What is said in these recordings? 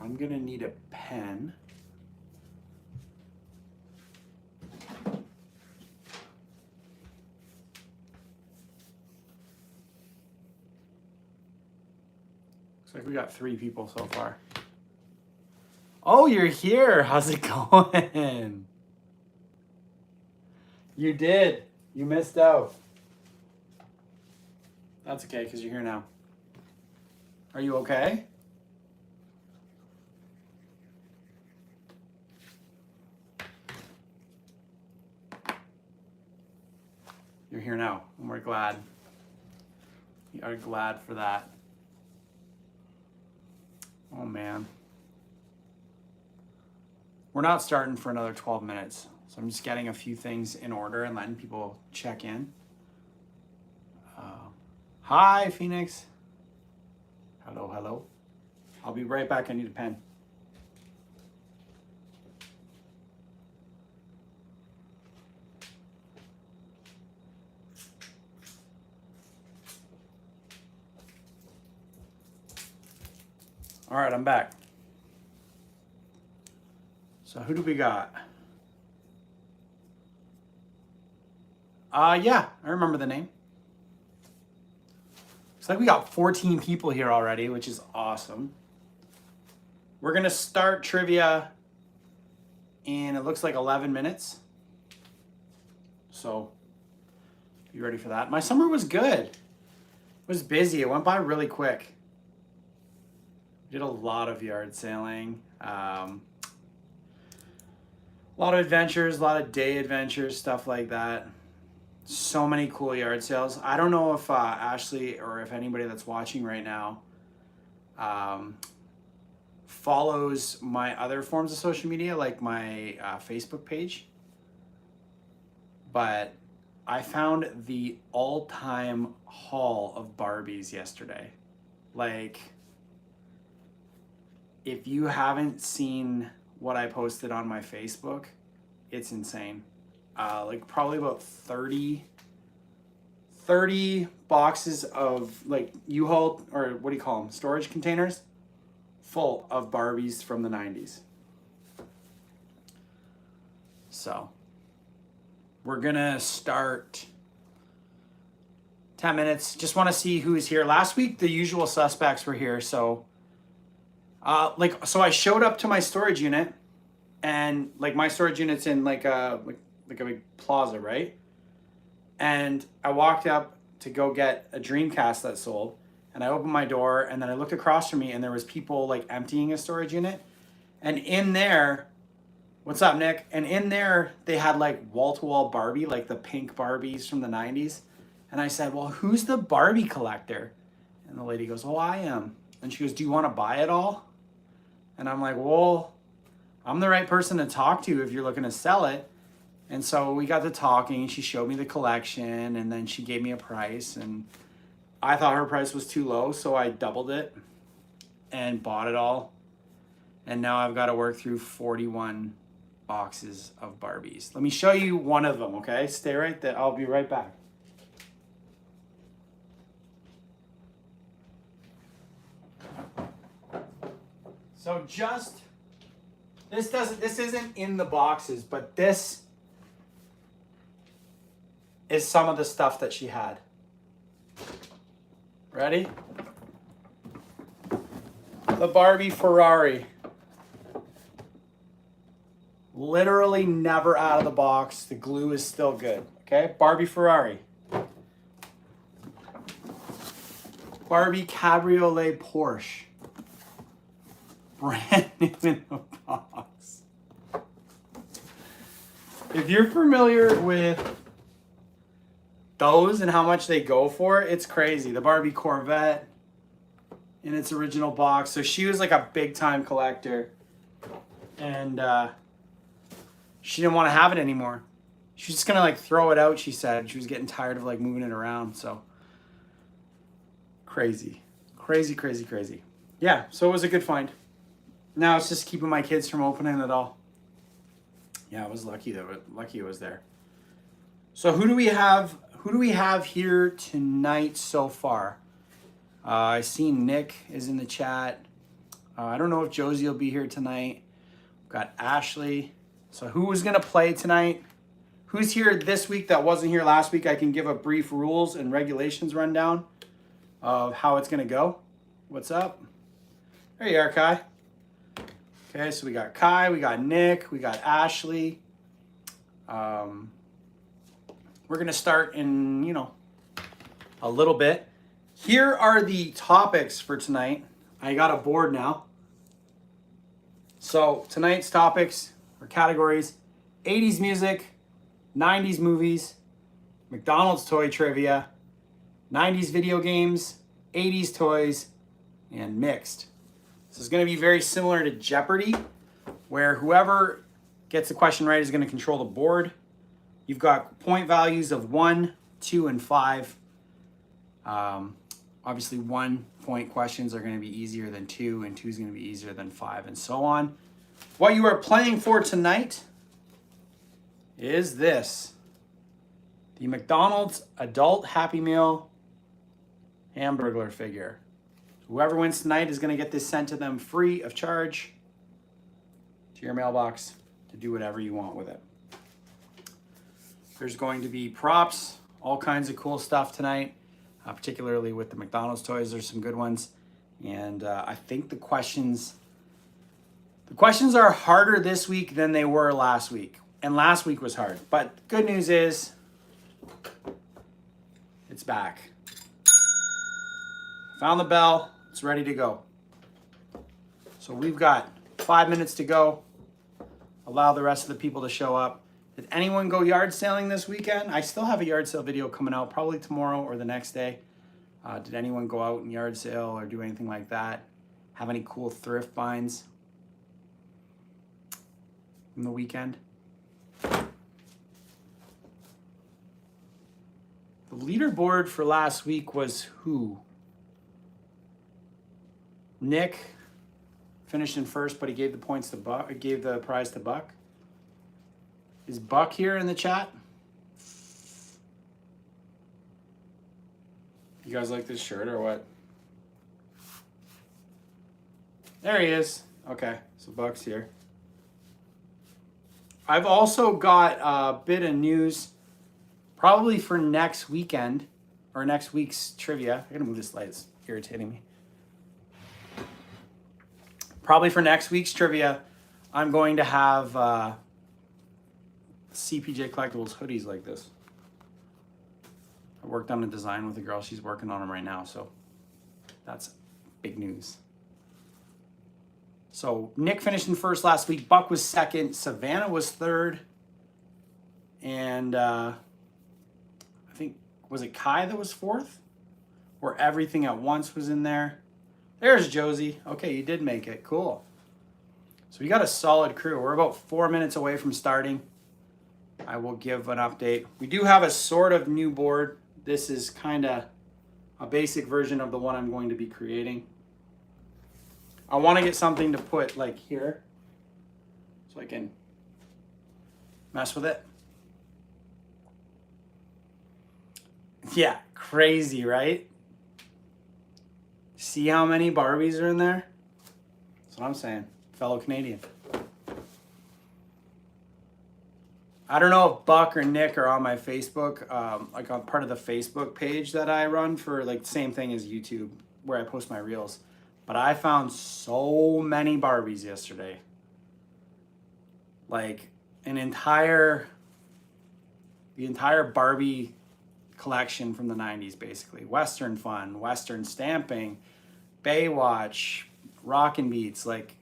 I'm gonna need a pen. Looks like we got 3 people so far. Oh, you're here. How's it going? You did. You missed out. That's okay, because you're here now. Are you okay? You're here now, and we're glad. We are glad for that. Oh, man. We're not starting for another 12 minutes, so I'm just getting a few things in order and letting people check in. Hi, Phoenix. Hello, hello. I'll be right back. I need a pen. All right, I'm back. So who do we got? Yeah, I remember the name. Looks like we got 14 people here already, which is awesome. We're gonna start trivia in, it looks like 11 minutes. So, be ready for that. My summer was good. It was busy. It went by really quick. Did a lot of yard sailing. A lot of adventures, a lot of day adventures, stuff like that. So many cool yard sales. I don't know if Ashley or if anybody that's watching right now follows my other forms of social media, like my Facebook page. But I found the all-time haul of Barbies yesterday. Like, if you haven't seen what I posted on my Facebook, it's insane. Like probably about 30 boxes of like U-Haul, or what do you call them? Storage containers full of Barbies from the 90s. So we're gonna start 10 minutes. Just want to see who's here. Last week, the usual suspects were here. So so I showed up to my storage unit, and like my storage unit's in like a big plaza, right? And I walked up to go get a Dreamcast that sold, and I opened my door, and then I looked across from me, and there was people like emptying a storage unit, and in there, what's up, Nick? And in there, they had like wall-to-wall Barbie, like the pink Barbies from the 90s. And I said, well, who's the Barbie collector? And the lady goes, well, I am. And she goes, do you want to buy it all? And I'm like, well, I'm the right person to talk to if you're looking to sell it. And so we got to talking. She showed me the collection, and then she gave me a price. And I thought her price was too low, so I doubled it and bought it all. And now I've got to work through 41 boxes of Barbies. Let me show you one of them, okay? Stay right there. I'll be right back. So this isn't in the boxes, but this is some of the stuff that she had. Ready? The Barbie Ferrari. Literally never out of the box. The glue is still good. Okay? Barbie Ferrari. Barbie Cabriolet Porsche. Brand new in the box. If you're familiar with those and how much they go for, it's crazy. The Barbie Corvette in its original box. So she was like a big time collector, and she didn't want to have it anymore. She was just gonna like throw it out, she said. She was getting tired of like moving it around. So crazy. Yeah, so it was a good find. Now it's just keeping my kids from opening it all. Yeah, I was lucky it was there. So who do we have here tonight so far? I see Nick is in the chat. I don't know if Josie will be here tonight. We've got Ashley. So who is going to play tonight? Who's here this week that wasn't here last week? I can give a brief rules and regulations rundown of how it's going to go. What's up? There you are, Kai. Okay, so we got Kai, we got Nick, we got Ashley. We're going to start in, a little bit. Here are the topics for tonight. I got a board now. So tonight's topics or categories: 80s music, 90s movies, McDonald's toy trivia, 90s video games, 80s toys, and mixed. So it's going to be very similar to Jeopardy, where whoever gets the question right is going to control the board. You've got point values of 1, 2, and 5. Obviously, 1 point questions are going to be easier than 2, and 2 is going to be easier than 5, and so on. What you are playing for tonight is this: the McDonald's Adult Happy Meal Hamburglar figure. Whoever wins tonight is going to get this sent to them free of charge to your mailbox to do whatever you want with it. There's going to be props, all kinds of cool stuff tonight, particularly with the McDonald's toys. There's some good ones. And I think the questions are harder this week than they were last week. And last week was hard. But good news is it's back. Found the bell. It's ready to go. So we've got 5 minutes to go. Allow the rest of the people to show up. Did anyone go yard sailing this weekend? I still have a yard sale video coming out probably tomorrow or the next day. Did anyone go out and yard sale or do anything like that? Have any cool thrift finds from the weekend? The leaderboard for last week was who? Nick finished in first, but he gave the points to Buck. Gave the prize to Buck. Is Buck here in the chat? You guys like this shirt or what? There he is. Okay, so Buck's here. I've also got a bit of news probably for next weekend or next week's trivia. I gotta move this light, it's irritating me. Probably for next week's trivia, I'm going to have CPJ Collectibles hoodies like this. I worked on a design with a girl. She's working on them right now, so that's big news. So Nick finished in first last week. Buck was second. Savannah was third. And I think, was it Kai that was fourth? Or Everything at Once was in there. There's Josie. Okay, you did make it. Cool. So we got a solid crew. We're about 4 minutes away from starting. I will give an update. We do have a sort of new board. This is kind of a basic version of the one I'm going to be creating. I want to get something to put like here so I can mess with it. Yeah, crazy, right? See how many Barbies are in there? That's what I'm saying, fellow Canadian. I don't know if Buck or Nick are on my Facebook, like on part of the Facebook page that I run for like the same thing as YouTube where I post my reels. But I found so many Barbies yesterday. Like the entire Barbie collection from the 90s, basically. Western Fun, Western Stamping, Baywatch, Rockin' Beats, like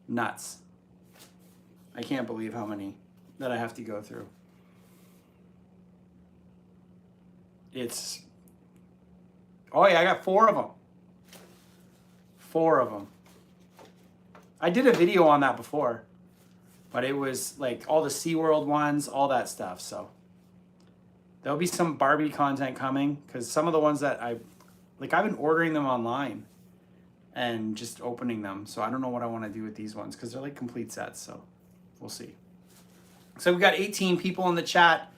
nuts. I can't believe how many that I have to go through. It's, oh yeah, I got 4 of them. 4 of them. I did a video on that before, but it was like all the SeaWorld ones, all that stuff. So there'll be some Barbie content coming because some of the ones that I've been ordering them online and just opening them. So I don't know what I want to do with these ones because they're like complete sets. So we'll see. So we got 18 people in the chat.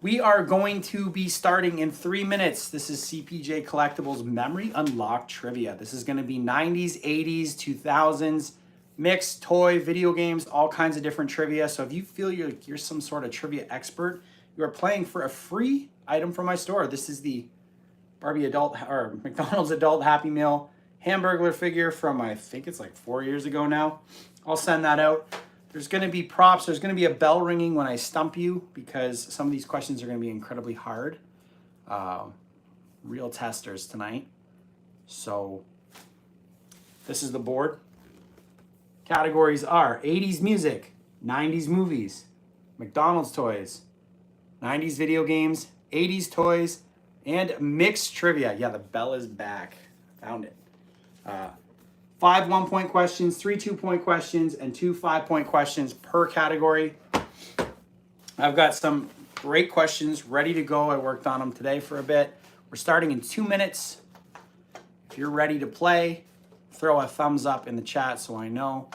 We are going to be starting in 3 minutes. This is CPJ Collectibles Memory Unlocked Trivia. This is going to be 90s, 80s, 2000s, mixed toy, video games, all kinds of different trivia. So if you feel you're some sort of trivia expert, you are playing for a free item from my store. This is the Barbie adult or McDonald's adult Happy Meal Hamburglar figure from, I think it's like 4 years ago now. I'll send that out. There's going to be props. There's going to be a bell ringing when I stump you because some of these questions are going to be incredibly hard. Real testers tonight. So this is the board. Categories are 80s music, 90s movies, McDonald's toys, 90s video games, 80s toys, and mixed trivia. Yeah, the bell is back. Found it. 5 1-point questions, 3 2-point questions, and 2 5-point questions per category. I've got some great questions ready to go. I worked on them today for a bit. We're starting in 2 minutes. If you're ready to play, throw a thumbs up in the chat so I know.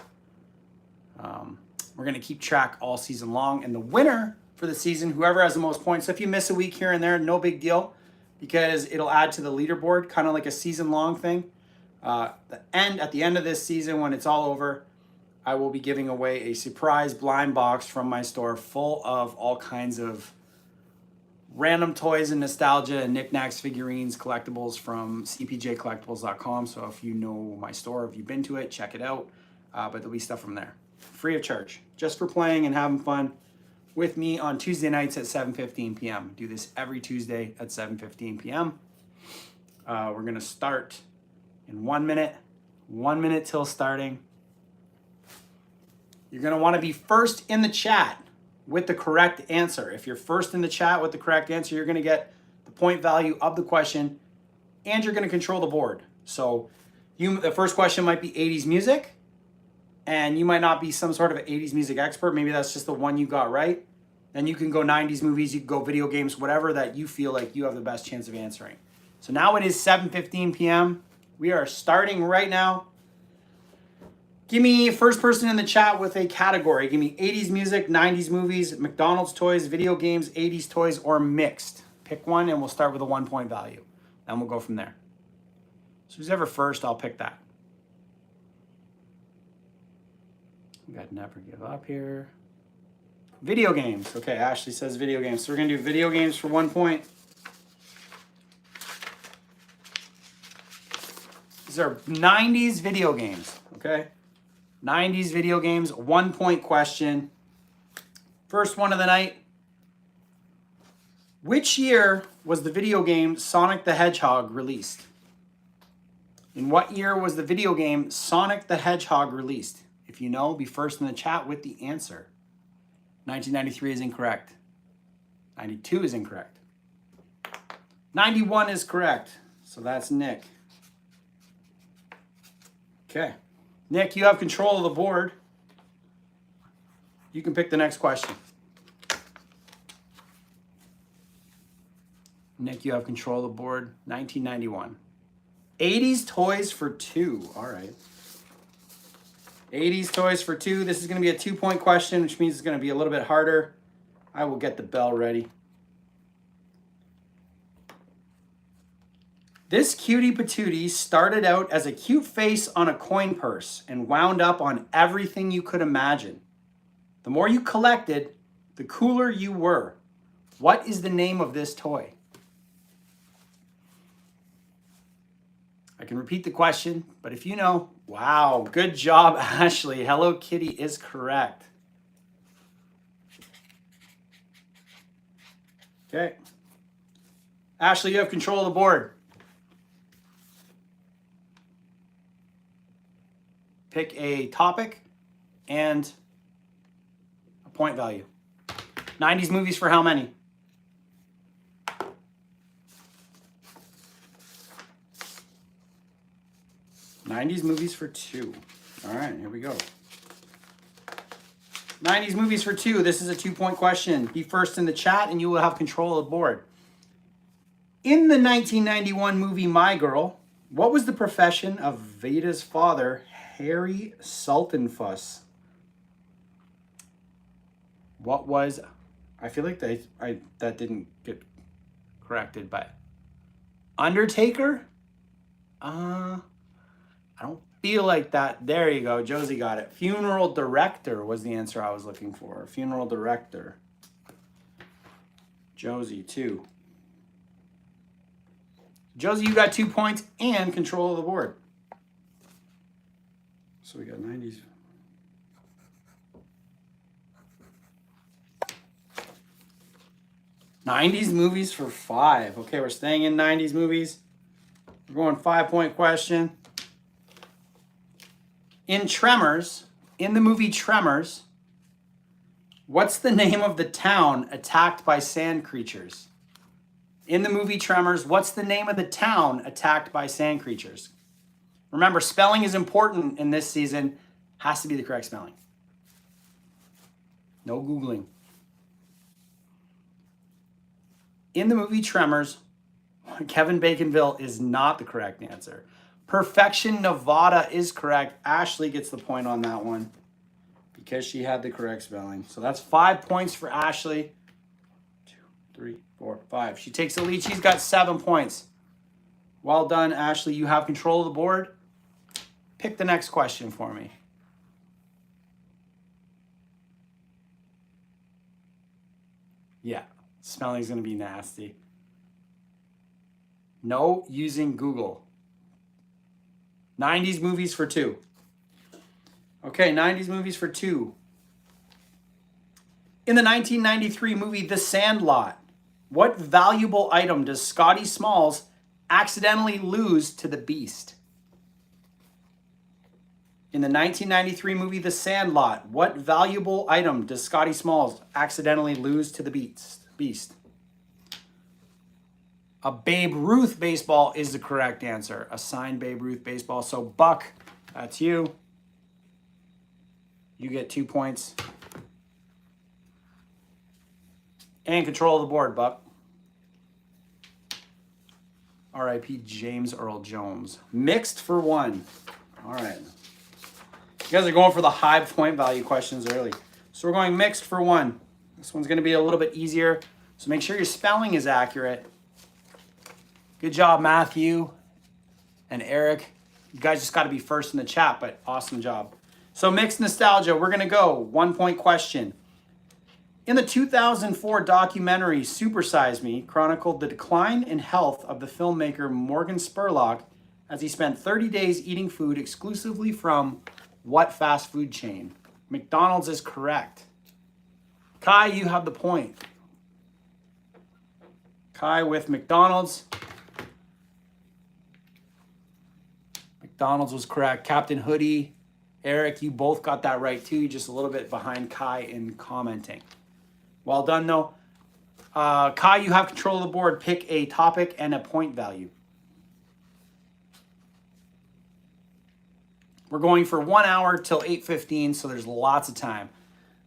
We're going to keep track all season long. And the winner for the season, whoever has the most points. So if you miss a week here and there, no big deal because it'll add to the leaderboard, kind of like a season-long thing. At the end of this season, when it's all over, I will be giving away a surprise blind box from my store full of all kinds of random toys and nostalgia and knickknacks, figurines, collectibles from cpjcollectibles.com. So if you know my store, if you've been to it, check it out. But there'll be stuff from there, free of charge, just for playing and having fun with me on Tuesday nights at 7:15 p.m. Do this every Tuesday at 7:15 p.m. We're gonna start in 1 minute, 1 minute till starting. You're gonna wanna be first in the chat with the correct answer. If you're first in the chat with the correct answer, you're gonna get the point value of the question and you're gonna control the board. So the first question might be 80s music and you might not be some sort of 80s music expert. Maybe that's just the one you got right. Then you can go 90s movies, you can go video games, whatever that you feel like you have the best chance of answering. So now it is 7:15 p.m. We are starting right now. Give me first person in the chat with a category. Give me 80s music, 90s movies, McDonald's toys, video games, 80s toys, or mixed. Pick one and we'll start with a 1-point value. Then we'll go from there. So who's ever first, I'll pick that. We got never give up here. Video games. Okay, Ashley says video games. So we're gonna do video games for 1 point. These are 90s video games, okay? 90s video games, 1-point question. First one of the night. Which year was the video game Sonic the Hedgehog released? In what year was the video game Sonic the Hedgehog released? If you know, be first in the chat with the answer. 1993 is incorrect. 92 is incorrect. 91 is correct. So that's Nick. Okay. Nick, you have control of the board. You can pick the next question. Nick, you have control of the board. 1991. 80s toys for 2. All right. 80s toys for 2. This is going to be a 2-point question, which means it's going to be a little bit harder. I will get the bell ready. This cutie patootie started out as a cute face on a coin purse and wound up on everything you could imagine. The more you collected, the cooler you were. What is the name of this toy? I can repeat the question, but if you know, wow, good job, Ashley. Hello Kitty is correct. Okay. Ashley, you have control of the board. Pick a topic and a point value. 90s movies for how many? '90s movies for 2. All right, here we go. 90s movies for 2. This is a 2-point question. Be first in the chat and you will have control of the board. In the 1991 movie My Girl, what was the profession of Veda's father, Harry Sultanfuss? What was I feel like that didn't get corrected, but Undertaker? I don't feel like that. There you go. Josie got it. Funeral director was the answer I was looking for. Funeral director. Josie, 2. Josie, you got 2 points and control of the board. So we got 90s. '90s movies for 5. Okay, we're staying in '90s movies. We're going 5-point question. In Tremors, in the movie Tremors, what's the name of the town attacked by sand creatures? In the movie Tremors, what's the name of the town attacked by sand creatures? Remember, spelling is important in this season. Has to be the correct spelling. No Googling. In the movie Tremors, Kevin Baconville is not the correct answer. Perfection, Nevada is correct. Ashley gets the point on that one because she had the correct spelling. So that's 5 points for Ashley. 2, 3, 4, 5. She takes the lead. She's got 7 points. Well done, Ashley. You have control of the board. Pick the next question for me. Yeah, spelling is going to be nasty. No using Google. 90s movies for 2. Okay, 90s movies for 2. In the 1993 movie The Sandlot, what valuable item does Scotty Smalls accidentally lose to the Beast? In the 1993 movie The Sandlot, what valuable item does Scotty Smalls accidentally lose to the Beast? A Babe Ruth baseball is the correct answer. A signed Babe Ruth baseball. So Buck, that's you. You get 2 points. And control of the board, Buck. R.I.P. James Earl Jones. Mixed for 1. All right. You guys are going for the high point value questions early. So we're going mixed for 1. This one's going to be a little bit easier. So make sure your spelling is accurate. Good job, Matthew and Eric. You guys just got to be first in the chat, but awesome job. So mixed nostalgia, we're going to go 1 point question. In the 2004 documentary Super Size Me chronicled the decline in health of the filmmaker Morgan Spurlock as he spent 30 days eating food exclusively from what fast food chain? McDonald's is correct. Kai, you have the point. Kai with McDonald's. McDonald's was correct. Captain Hoodie, Eric, you both got that right too. You're just a little bit behind Kai in commenting. Well done though. Kai, you have control of the board. Pick a topic and a point value. We're going for 1 hour till 8:15, so there's lots of time.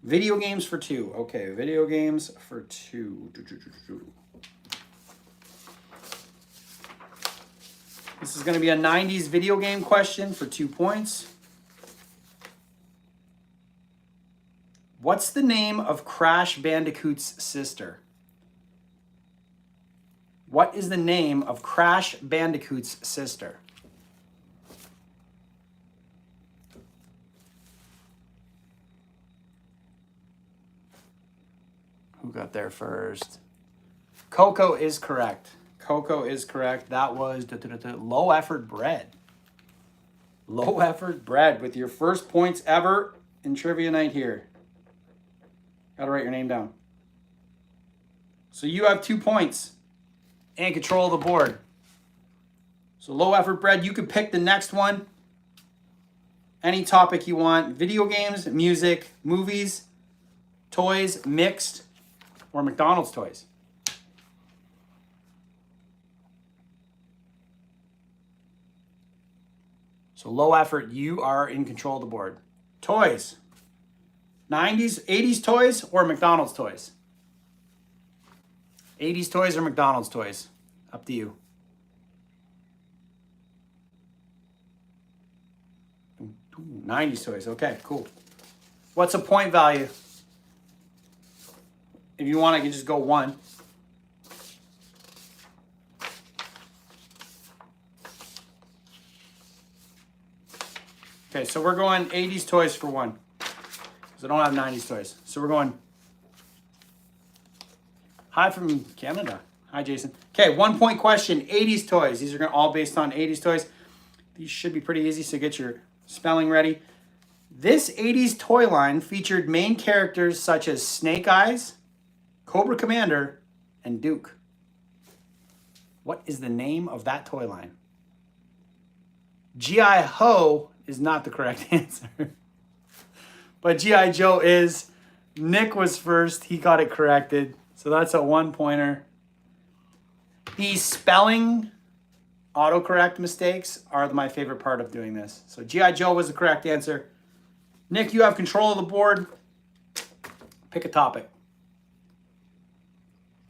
Video games for 2. Okay, video games for 2. This is going to be a 90s video game question for 2 points. What's the name of Crash Bandicoot's sister? What is the name of Crash Bandicoot's sister? Who got there first? Coco is correct. Coco is correct. That was Low Effort Bread. Low Effort Bread with your first points ever in trivia night here. Gotta write your name down. So you have 2 points and control of the board. So Low Effort Bread, you could pick the next one. Any topic you want. Video games, music, movies, toys, mixed, or McDonald's toys. So Low Effort, you are in control of the board. Toys. 90s, 80s toys or McDonald's toys? 80s toys or McDonald's toys? Up to you. 90s toys. Okay, cool. What's a point value? If you want, I can just go 1. Okay, so we're going 80s toys for 1. Because I don't have 90s toys. So we're going... Hi from Canada. Hi, Jason. Okay, 1-point question. 80s toys. These are all based on 80s toys. These should be pretty easy, so get your spelling ready. This 80s toy line featured main characters such as Snake Eyes, Cobra Commander, and Duke. What is the name of that toy line? G.I. Ho is not the correct answer. But G.I. Joe is. Nick was first. He got it corrected. So that's a 1-pointer. The spelling autocorrect mistakes are my favorite part of doing this. So G.I. Joe was the correct answer. Nick, you have control of the board. Pick a topic.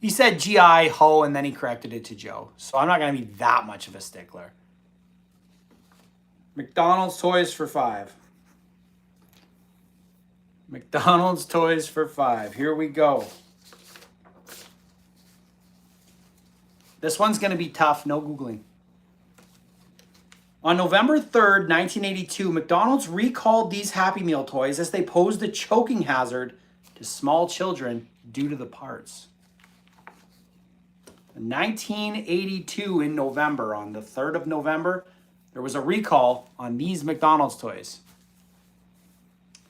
He said G.I. Ho and then he corrected it to Joe. So I'm not going to be that much of a stickler. McDonald's toys for 5. McDonald's toys for 5. Here we go. This one's going to be tough. No Googling. On November 3rd, 1982, McDonald's recalled these Happy Meal toys as they posed a choking hazard to small children due to the parts. In 1982 in November, on the 3rd of November, there was a recall on these McDonald's toys.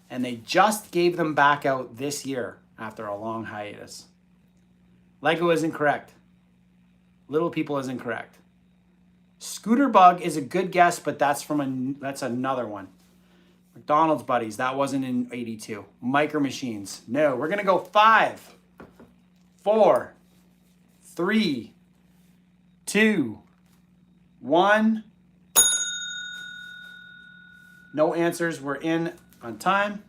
And they just gave them back out this year after a long hiatus. Lego is incorrect. Little People is incorrect. Scooter Bug is a good guess, but that's another one. McDonald's Buddies, that wasn't in 82. Micro Machines, no. We're gonna go 5, 4, 3, 2, 1. No answers were in on time,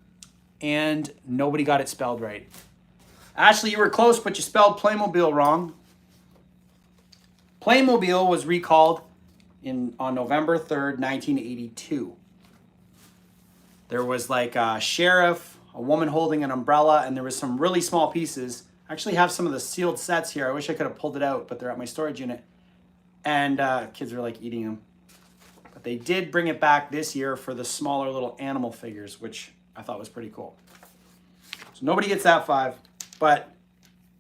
and nobody got it spelled right. Ashley, you were close, but you spelled Playmobil wrong. Playmobil was recalled on November 3rd, 1982. There was like a sheriff, a woman holding an umbrella, and there was some really small pieces. I actually have some of the sealed sets here. I wish I could have pulled it out, but they're at my storage unit. And kids were like eating them. But they did bring it back this year for the smaller little animal figures, which I thought was pretty cool. So nobody gets that 5. But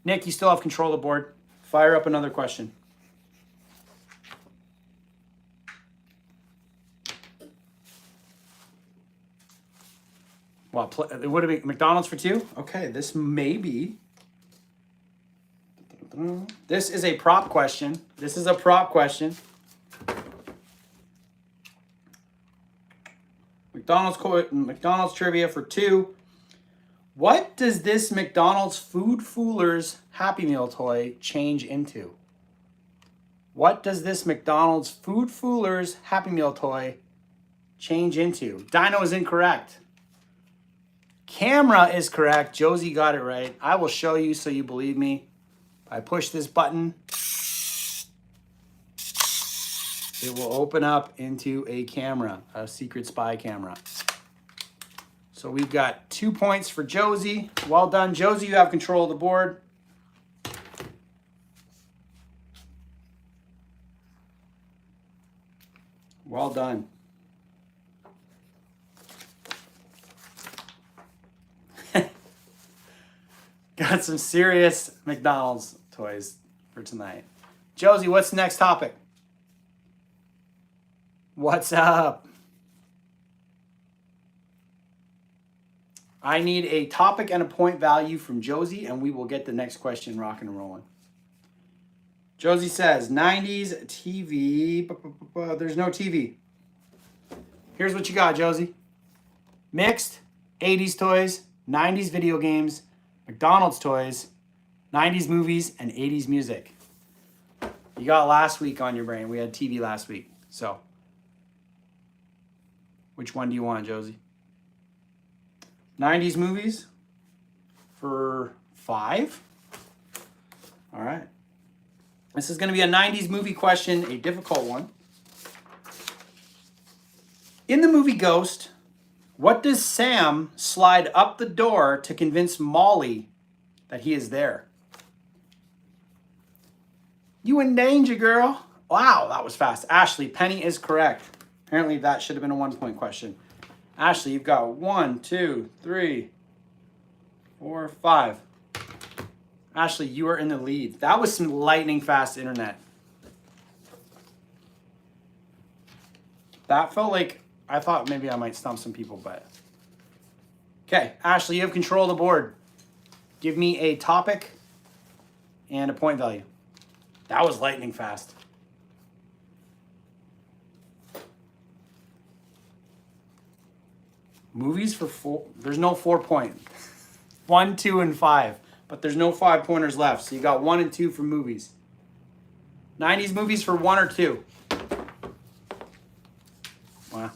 Nick, you still have control of the board. Fire up another question. Well, it would have been McDonald's for 2. Okay, this may be. This is a prop question. This is a prop question. McDonald's trivia for 2. What does this McDonald's Food Foolers Happy Meal toy change into? What does this McDonald's Food Foolers Happy Meal toy change into? Dino is incorrect. Camera is correct. Josie got it right. I will show you so you believe me. I push this button. It will open up into a camera, a secret spy camera. So we've got 2 points for Josie. Well done, Josie. You have control of the board. Well done. Got some serious McDonald's toys for tonight. Josie, what's the next topic? What's up? I need a topic and a point value from Josie, and we will get the next question rocking and rolling. Josie says, 90s TV. There's no TV. Here's what you got, Josie. Mixed, 80s toys, 90s video games, McDonald's toys, 90s movies, and 80s music. You got last week on your brain. We had TV last week. So, which one do you want, Josie? 90s movies for 5. All right. This is going to be a 90s movie question, a difficult one. In the movie Ghost, what does Sam slide up the door to convince Molly that he is there. You in danger, girl. Wow, that was fast. Ashley, Penny is correct. Apparently that should have been a 1-point question. Ashley, you've got 1, 2, 3, 4, 5. Ashley, you are in the lead. That was some lightning fast internet. That felt like, I thought maybe I might stump some people, but. Okay, Ashley, you have control of the board. Give me a topic and a point value. That was lightning fast. Movies for 4, there's no 4 point. 1, 2, and 5. But there's no 5 pointers left. So you got 1 and 2 for movies. 90s movies for 1 or 2. Wow.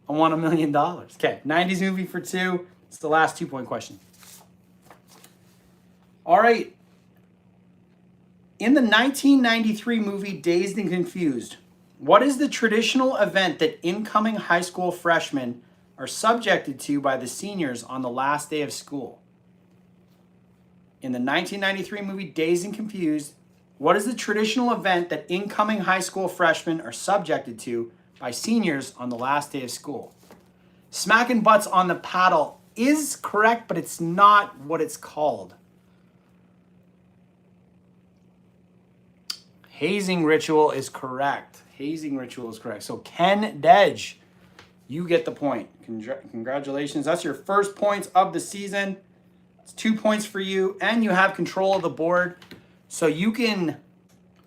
I won $1 million. Okay, 90s movie for 2. It's the last 2-point question. All right. In the 1993 movie Dazed and Confused, what is the traditional event that incoming high school freshmen are subjected to by the seniors on the last day of school? In the 1993 movie Dazed and Confused, what is the traditional event that incoming high school freshmen are subjected to by seniors on the last day of school? Smacking butts on the paddle is correct, but it's not what it's called. Hazing ritual is correct. Hazing ritual is correct. So Ken Dej, you get the point. Congratulations. That's your first points of the season. It's 2 points for you, and you have control of the board. So you can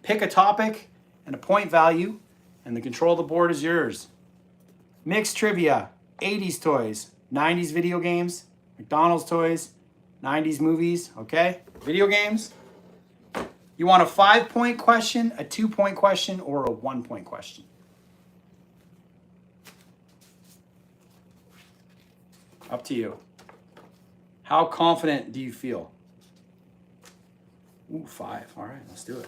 pick a topic and a point value, and the control of the board is yours. Mixed trivia, 80s toys, 90s video games, McDonald's toys, 90s movies, okay? Video games. You want a 5-point question, a 2-point question, or a 1-point question? Up to you. How confident do you feel? Ooh, 5. All right, let's do it.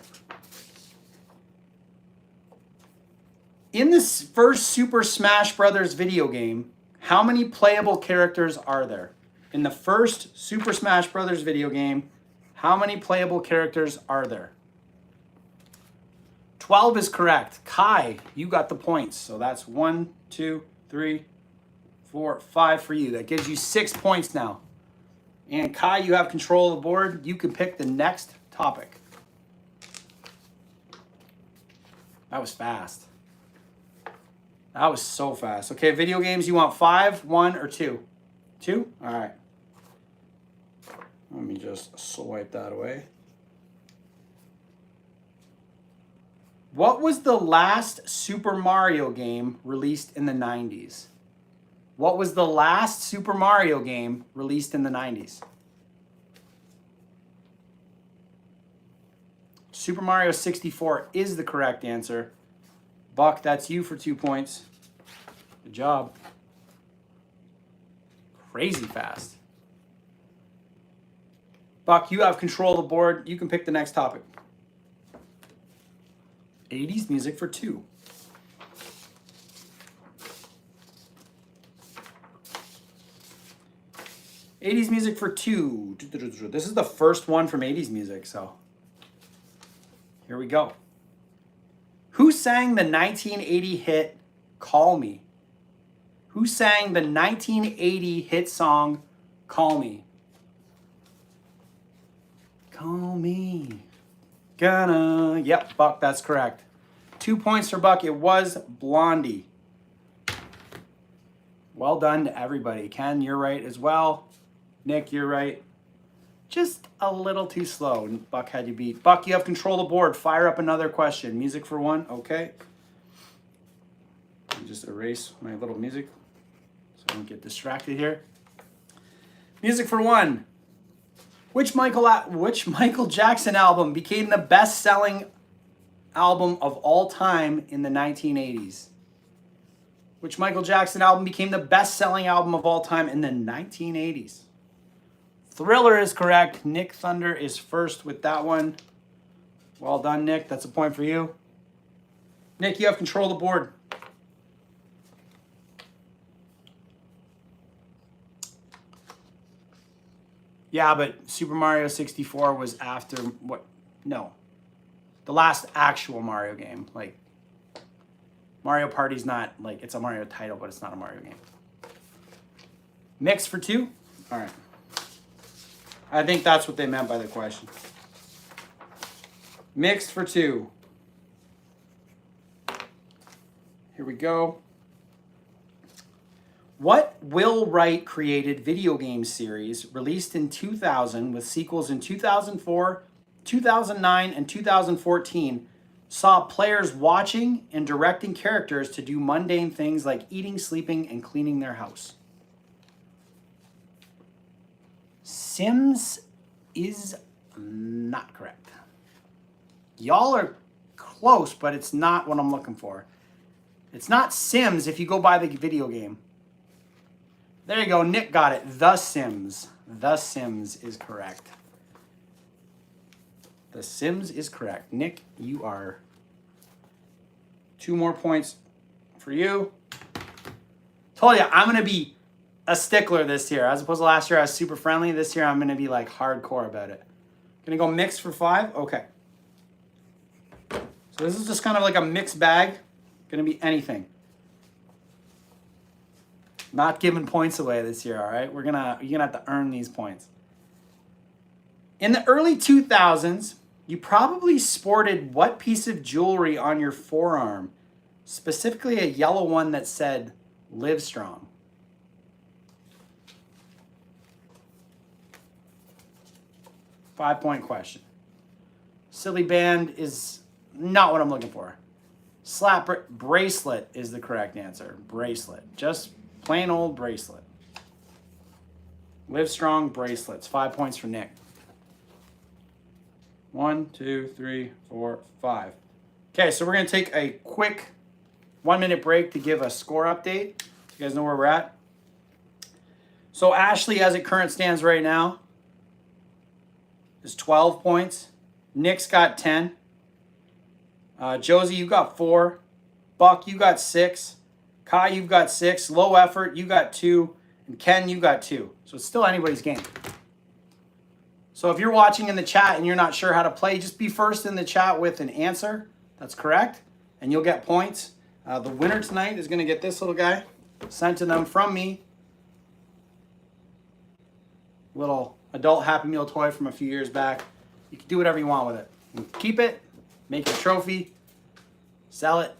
In this first Super Smash Bros. Video game, how many playable characters are there? In the first Super Smash Bros. Video game, how many playable characters are there? 12 is correct. Kai, you got the points. So that's 1, 2, 3, 4, 5 for you. That gives you 6 points now. And Kai, you have control of the board. You can pick the next topic. That was fast. That was so fast. Okay, video games, you want 5, 1, or 2? 2? All right. Let me just swipe that away. What was the last Super Mario game released in the 90s? What was the last Super Mario game released in the 90s? Super Mario 64 is the correct answer. Buck, that's you for 2 points. Good job. Crazy fast. Buck, you have control of the board. You can pick the next topic. 80s music for 2. '80s music for 2. This is the first one from '80s music, so here we go. Who sang the 1980 hit Call Me? Who sang the 1980 hit song Call Me? Call me. Gonna. Yep, Buck, that's correct. 2 points for Buck. It was Blondie. Well done to everybody. Ken, you're right as well. Nick, you're right. Just a little too slow. Buck had you beat. Buck, you have control of the board. Fire up another question. Music for 1. Okay. Let me just erase my little music so I don't get distracted here. Music for 1. Which Michael Jackson album became the best-selling album of all time in the 1980s? Which Michael Jackson album became the best-selling album of all time in the 1980s? Thriller is correct. Nick Thunder is first with that one. Well done, Nick. That's a point for you. Nick, you have control of the board. Yeah, but Super Mario 64 was after what? No. The last actual Mario game. Like, Mario Party's not, like, it's a Mario title, but it's not a Mario game. Mixed for 2? All right. I think that's what they meant by the question. Mixed for 2. Here we go. What Will Wright created video game series released in 2000 with sequels in 2004, 2009, and 2014 saw players watching and directing characters to do mundane things like eating, sleeping, and cleaning their house? Sims is not correct. Y'all are close, but it's not what I'm looking for. It's not Sims if you go by the video game. There you go. Nick got it. The Sims. The Sims is correct. The Sims is correct. Nick, you are 2 more points for you. Told you, I'm going to be a stickler this year. As opposed to last year, I was super friendly. This year, I'm going to be like hardcore about it. Going to go mixed for 5? Okay. So this is just kind of like a mixed bag. Going to be anything. Not giving points away this year, all right? You're gonna have to earn these points. In the early 2000s, you probably sported what piece of jewelry on your forearm? Specifically a yellow one that said Live Strong. Five-point question. Silly band is not what I'm looking for. Slap bracelet is the correct answer. Bracelet. Just plain old bracelet. Live Strong bracelets. 5 points for Nick. 1, 2, 3, 4, 5. Okay, so we're going to take a quick 1-minute break to give a score update. You guys know where we're at? So Ashley, as it current stands right now, is 12 points. Nick's got 10. Josie, you got 4. Buck, you got 6. Kai, you've got 6. Low effort, you got 2. And Ken, you got 2. So it's still anybody's game. So if you're watching in the chat and you're not sure how to play, just be first in the chat with an answer. That's correct. And you'll get points. The winner tonight is going to get this little guy sent to them from me. Little adult Happy Meal toy from a few years back. You can do whatever you want with it. You can keep it, make a trophy, sell it.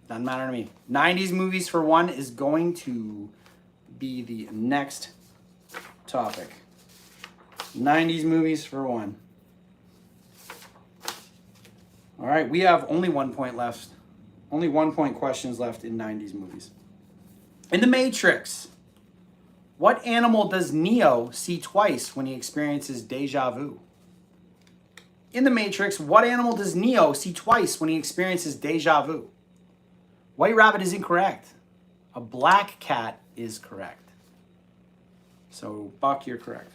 Doesn't matter to me. 90s movies for 1 is going to be the next topic. 90s movies for 1. All right, we have only 1 point left. Only 1 point questions left in 90s movies. In The Matrix, what animal does Neo see twice when he experiences deja vu? In The Matrix, what animal does Neo see twice when he experiences deja vu? White rabbit is incorrect. A black cat is correct. So, Buck, you're correct.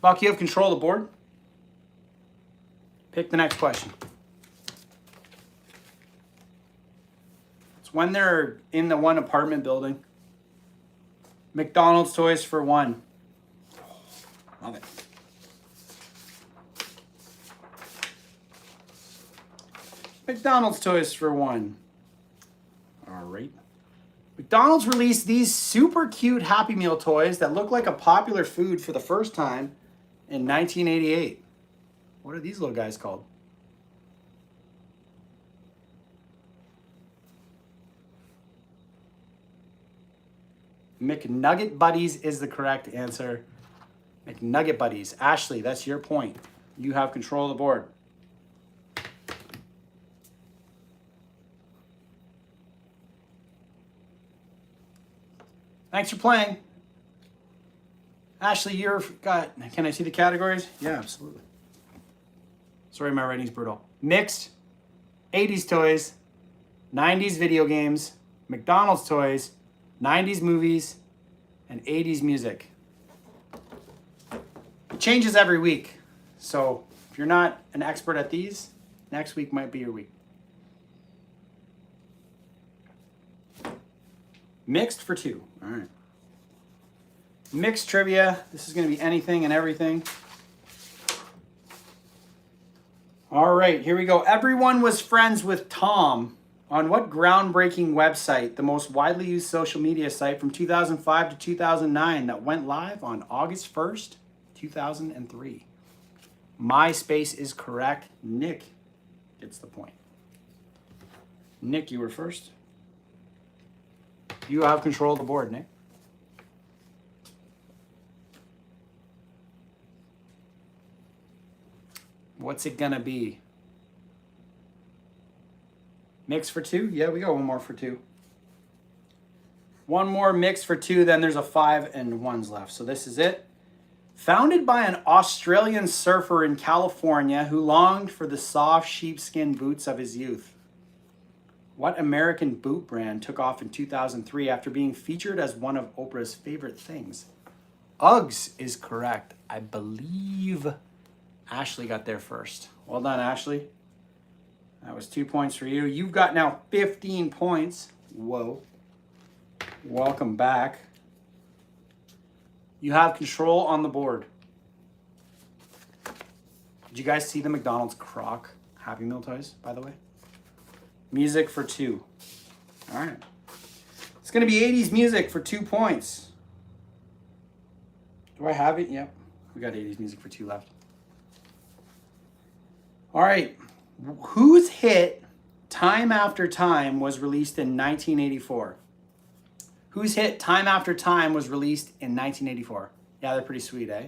Buck, you have control of the board. Pick the next question. It's when they're in the one apartment building. McDonald's toys for 1. Love it. McDonald's toys for 1. All right. McDonald's released these super cute Happy Meal toys that look like a popular food for the first time in 1988. What are these little guys called? McNugget Buddies is the correct answer. McNugget Buddies. Ashley, that's your point. You have control of the board. Thanks for playing. Ashley, you've got, can I see the categories? Yeah, absolutely. Sorry, my writing's brutal. Mixed, 80s toys, 90s video games, McDonald's toys, 90s movies, and 80s music. It changes every week. So if you're not an expert at these, next week might be your week. Mixed for 2. All right. Mixed trivia. This is going to be anything and everything. All right, here we go. Everyone was friends with Tom. On what groundbreaking website, the most widely used social media site from 2005 to 2009 that went live on August 1st, 2003? MySpace is correct. Nick gets the point. Nick, you were first. You have control of the board, Nick. What's it gonna be? Mix for two? Yeah, we got one more for two. One more mix for two, then there's a 5 and 1s left. So this is it. Founded by an Australian surfer in California who longed for the soft sheepskin boots of his youth. What American boot brand took off in 2003 after being featured as one of Oprah's favorite things? Uggs is correct. I believe Ashley got there first. Well done, Ashley. That was 2 points for you. You've got now 15 points. Whoa. Welcome back. You have control on the board. Did you guys see the McDonald's Croc Happy Meal toys, by the way? Music for 2. All right. It's going to be 80s music for 2 points. Do I have it? Yep. We got 80s music for 2 left. All right. Whose hit Time After Time was released in 1984? Whose hit Time After Time was released in 1984? Yeah, they're pretty sweet, eh?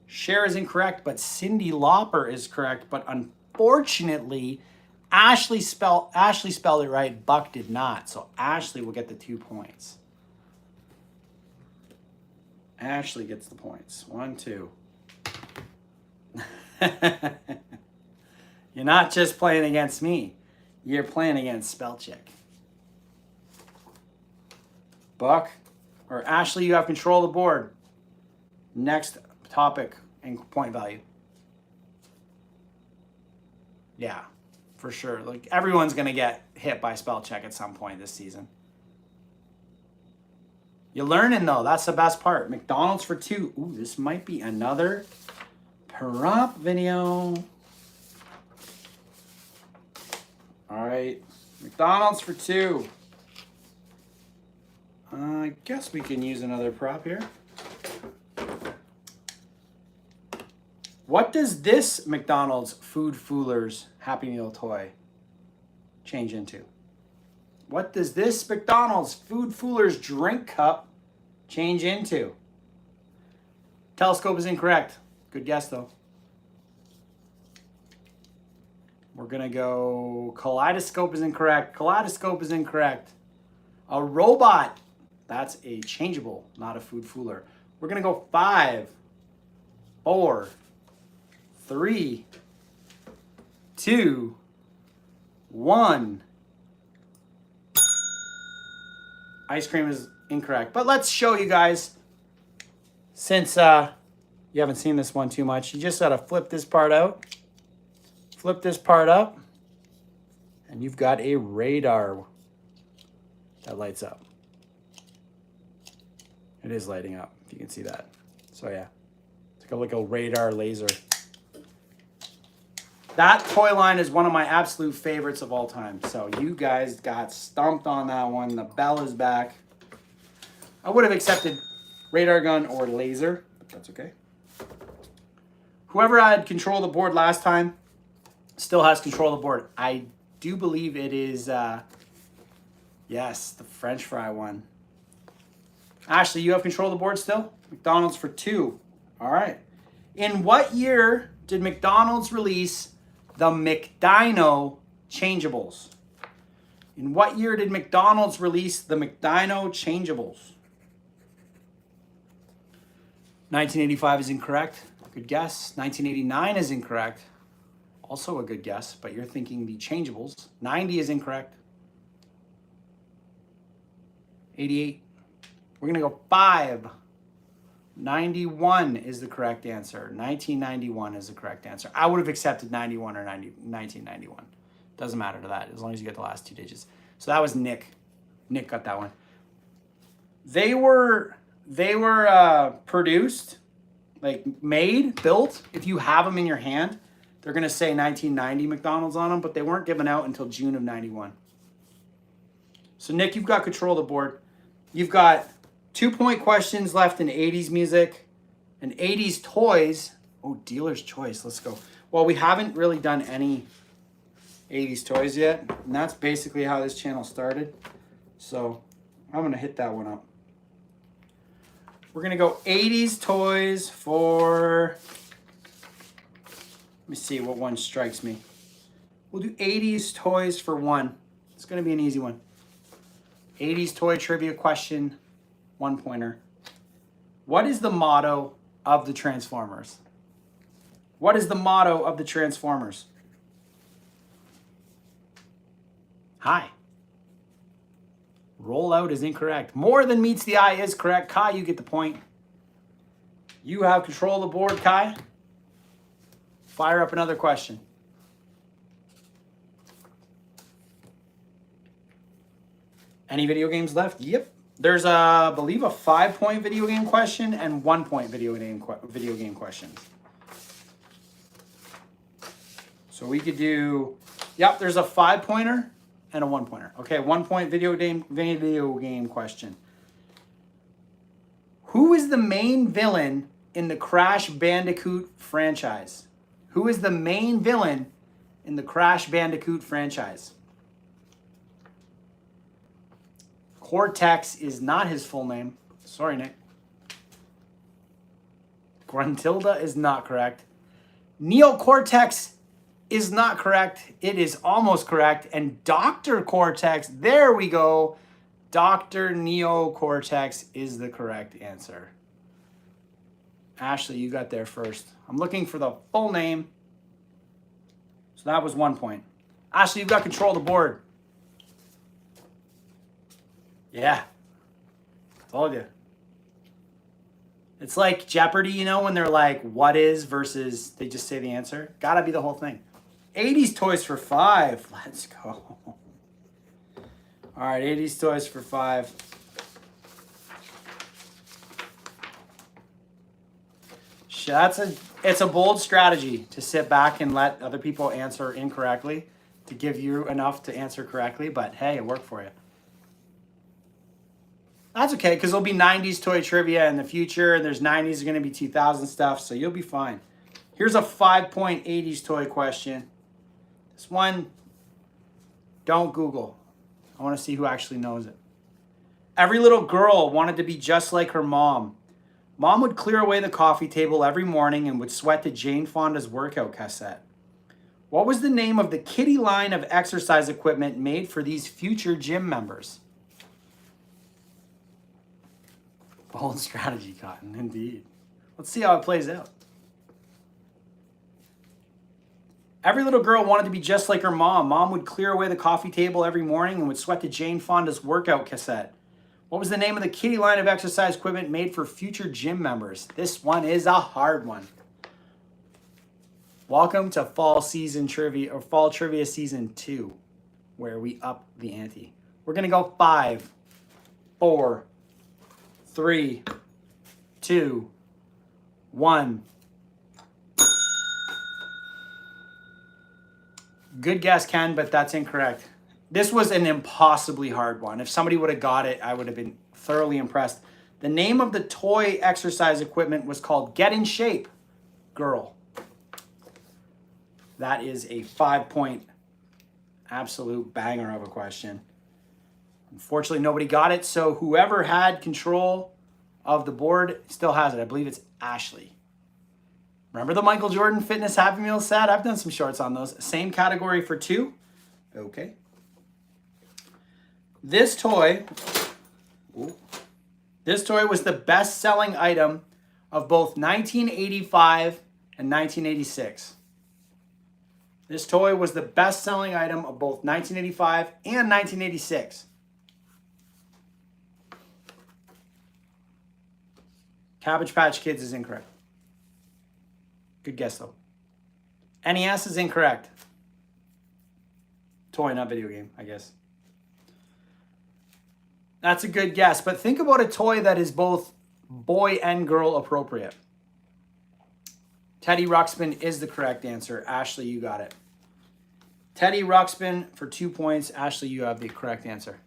Cher is incorrect, but Cyndi Lauper is correct. But unfortunately, Ashley spelled it right. Buck did not. So Ashley will get the 2 points. Ashley gets the points. 1, 2. You're not just playing against me. You're playing against Spellcheck. Buck or Ashley, you have control of the board. Next topic and point value. Yeah, for sure. Like everyone's gonna get hit by Spellcheck at some point this season. You're learning though. That's the best part. McDonald's for 2. Ooh, this might be another prop video. All right, McDonald's for 2. I guess we can use another prop here. What does this McDonald's Food Foolers Happy Meal toy change into? What does this McDonald's Food Foolers drink cup change into? Telescope is incorrect. Good guess, though. We're going to go kaleidoscope is incorrect. Kaleidoscope is incorrect. A robot. That's a changeable, not a food fooler. We're going to go 5, 4, 3, 2, 1. Ice cream is incorrect. But let's show you guys, since you haven't seen this one too much, you just got to flip this part out. Flip this part up, and you've got a radar that lights up. It is lighting up, if you can see that. So yeah, it's like a radar laser. That toy line is one of my absolute favorites of all time. So you guys got stumped on that one. The bell is back. I would have accepted radar gun or laser, but that's okay. Whoever had control of the board last time still has control of the board. I do believe it is, yes, the French fry one. Ashley, you have control of the board still? McDonald's for 2. All right. In what year did McDonald's release the McDino changeables? In what year did McDonald's release the McDino changeables? 1985 is incorrect. Good guess. 1989 is incorrect. Also a good guess, but you're thinking the changeables. 90 is incorrect. 88. We're going to go 5. 91 is the correct answer. 1991 is the correct answer. I would have accepted 91 or 1991. Doesn't matter to that, as long as you get the last 2 digits. So that was Nick. Nick got that one. They were produced, like made, built. If you have them in your hand, they're gonna say 1990 McDonald's on them, but they weren't given out until June of 91. So Nick, you've got control of the board. You've got 2-point questions left in 80s music and 80s toys. Oh, dealer's choice. Let's go. Well, we haven't really done any 80s toys yet, and that's basically how this channel started. So I'm gonna hit that one up. We're gonna go 80s toys for, let me see what one strikes me. We'll do 80s toys for one. It's gonna be an easy one. 80s toy trivia question, 1-pointer. What is the motto of the Transformers? What is the motto of the Transformers? Hi. Rollout is incorrect. More than meets the eye is correct. Kai, you get the point. You have control of the board, Kai. Fire up another question. Any video games left? Yep. There's, I believe, a 5-point video game question and 1-point video game question. So we could do, yep, there's a 5-pointer and a 1-pointer. Okay, 1-point video game question. Who is the main villain in the Crash Bandicoot franchise? Who is the main villain in the Crash Bandicoot franchise? Cortex is not his full name. Sorry, Nick. Gruntilda is not correct. Neocortex is not correct. It is almost correct. And Dr. Cortex, there we go. Dr. Neocortex is the correct answer. Ashley, you got there first. I'm looking for the full name. So that was 1 point. Ashley, you've got control of the board. Yeah. Told you. It's like Jeopardy, you know, when they're like, what is versus they just say the answer. Gotta be the whole thing. 80s toys for 5. Let's go. All right, 80s toys for 5. It's a bold strategy to sit back and let other people answer incorrectly to give you enough to answer correctly, but hey, it worked for you. That's okay, because there'll be 90s toy trivia in the future, and there's 90s going to be 2000 stuff, so you'll be fine. Here's a 5-point 80s toy question. This one, don't Google. I want to see who actually knows it. Every little girl wanted to be just like her mom. Mom would clear away the coffee table every morning and would sweat to Jane Fonda's workout cassette. What was the name of the kiddie line of exercise equipment made for these future gym members? Bold strategy, Cotton, indeed. Let's see how it plays out. Every little girl wanted to be just like her mom. Mom would clear away the coffee table every morning and would sweat to Jane Fonda's workout cassette. What was the name of the kiddie line of exercise equipment made for future gym members? This one is a hard one. Welcome to fall season trivia, or fall trivia season 2, where we up the ante. We're gonna go 5, 4, 3, 2, 1. Good guess, Ken, but that's incorrect. This was an impossibly hard one. If somebody would have got it, I would have been thoroughly impressed. The name of the toy exercise equipment was called Get in Shape Girl. That is a 5-point absolute banger of a question. Unfortunately, nobody got it, so whoever had control of the board still has it. I believe it's Ashley. Remember the Michael Jordan Fitness Happy Meal set? I've done some shorts on those. Same category for 2. Okay. This toy was the best-selling item of both 1985 and 1986. This toy was the best-selling item of both 1985 and 1986. Cabbage Patch Kids is incorrect. Good guess, though. NES is incorrect. Toy, not video game, I guess. That's a good guess, but think about a toy that is both boy and girl appropriate. Teddy Ruxpin is the correct answer. Ashley, you got it. Teddy Ruxpin for 2 points. Ashley, you have the correct answer.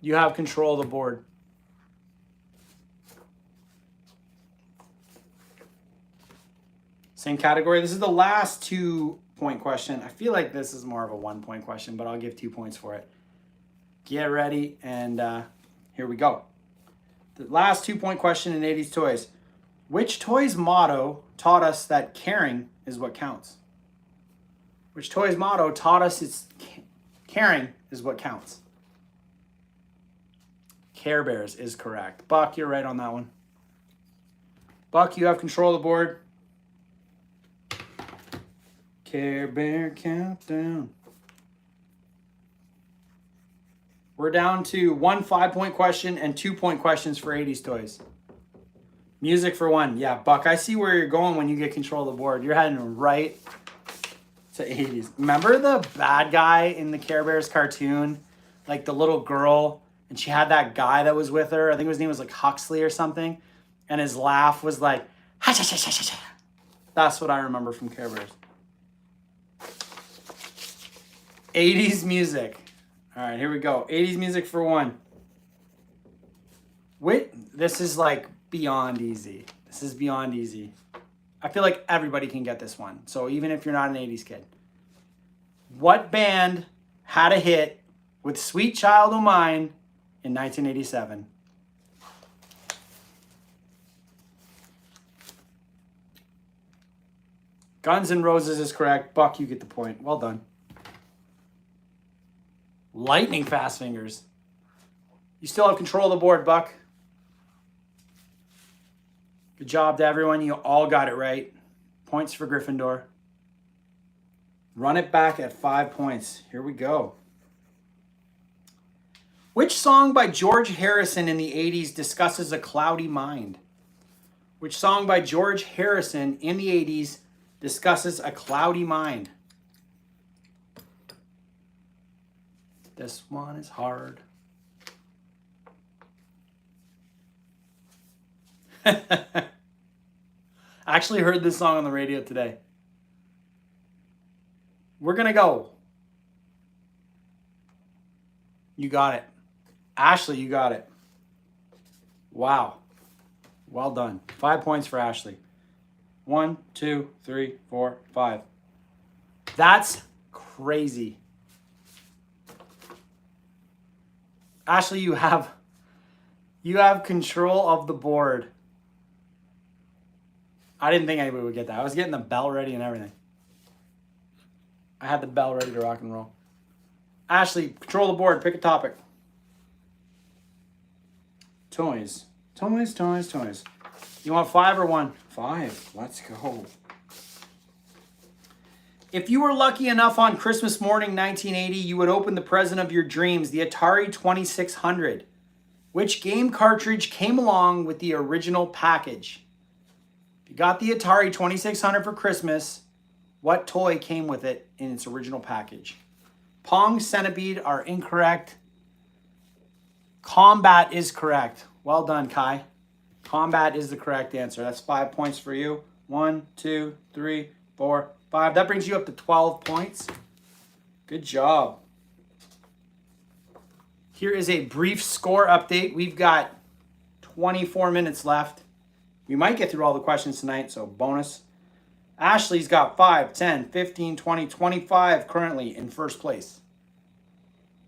You have control of the board. Same category. This is the last 2-point question. I feel like this is more of a 1-point question, but I'll give 2 points for it. Get ready, and here we go. The last 2-point question in 80s Toys. Which toy's motto taught us that caring is what counts? Which toy's motto taught us it's caring is what counts? Care Bears is correct. Buck, you're right on that one. Buck, you have control of the board. Care Bear countdown. We're down to 1 5-point question and 2-point questions for 80s Toys. Music for 1. Yeah, Buck, I see where you're going when you get control of the board. You're heading right to 80s. Remember the bad guy in the Care Bears cartoon? Like the little girl, and she had that guy that was with her. I think his name was like Huxley or something. And his laugh was like, ha, ha, ha, ha, ha, ha. That's what I remember from Care Bears. 80s music. All right, here we go. 80s music for 1. Wait, this is like beyond easy. This is beyond easy. I feel like everybody can get this one. So even if you're not an 80s kid. What band had a hit with Sweet Child O' Mine in 1987? Guns N' Roses is correct. Buck, you get the point. Well done. Lightning fast fingers. You still have control of the board, Buck. Good job to everyone. You all got it right. Points for Gryffindor. Run it back at 5 points. Here we go. Which song by George Harrison in the 80s discusses a cloudy mind? Which song by George Harrison in the 80s discusses a cloudy mind? This one is hard. I actually heard this song on the radio today. We're going to go. You got it. Ashley, you got it. Wow. Well done. 5 points for Ashley. 1, 2, 3, 4, 5. That's crazy. Ashley, you have control of the board. I didn't think anybody would get that. I was getting the bell ready and everything. I had the bell ready to rock and roll. Ashley, control the board. Pick a topic. Toys. Toys, toys, toys. You want 5 or 1? 5. Let's go. If you were lucky enough on Christmas morning 1980, you would open the present of your dreams, the Atari 2600. Which game cartridge came along with the original package? If you got the Atari 2600 for Christmas, what toy came with it in its original package? Pong, Centipede are incorrect. Combat is correct. Well done, Kai. Combat is the correct answer. That's 5 points for you. 1, 2, 3, 4, 5. That brings you up to 12 points. Good job. Here is a brief score update. We've got 24 minutes left. We might get through all the questions tonight, so bonus. Ashley's got 5, 10, 15, 20, 25 currently in first place.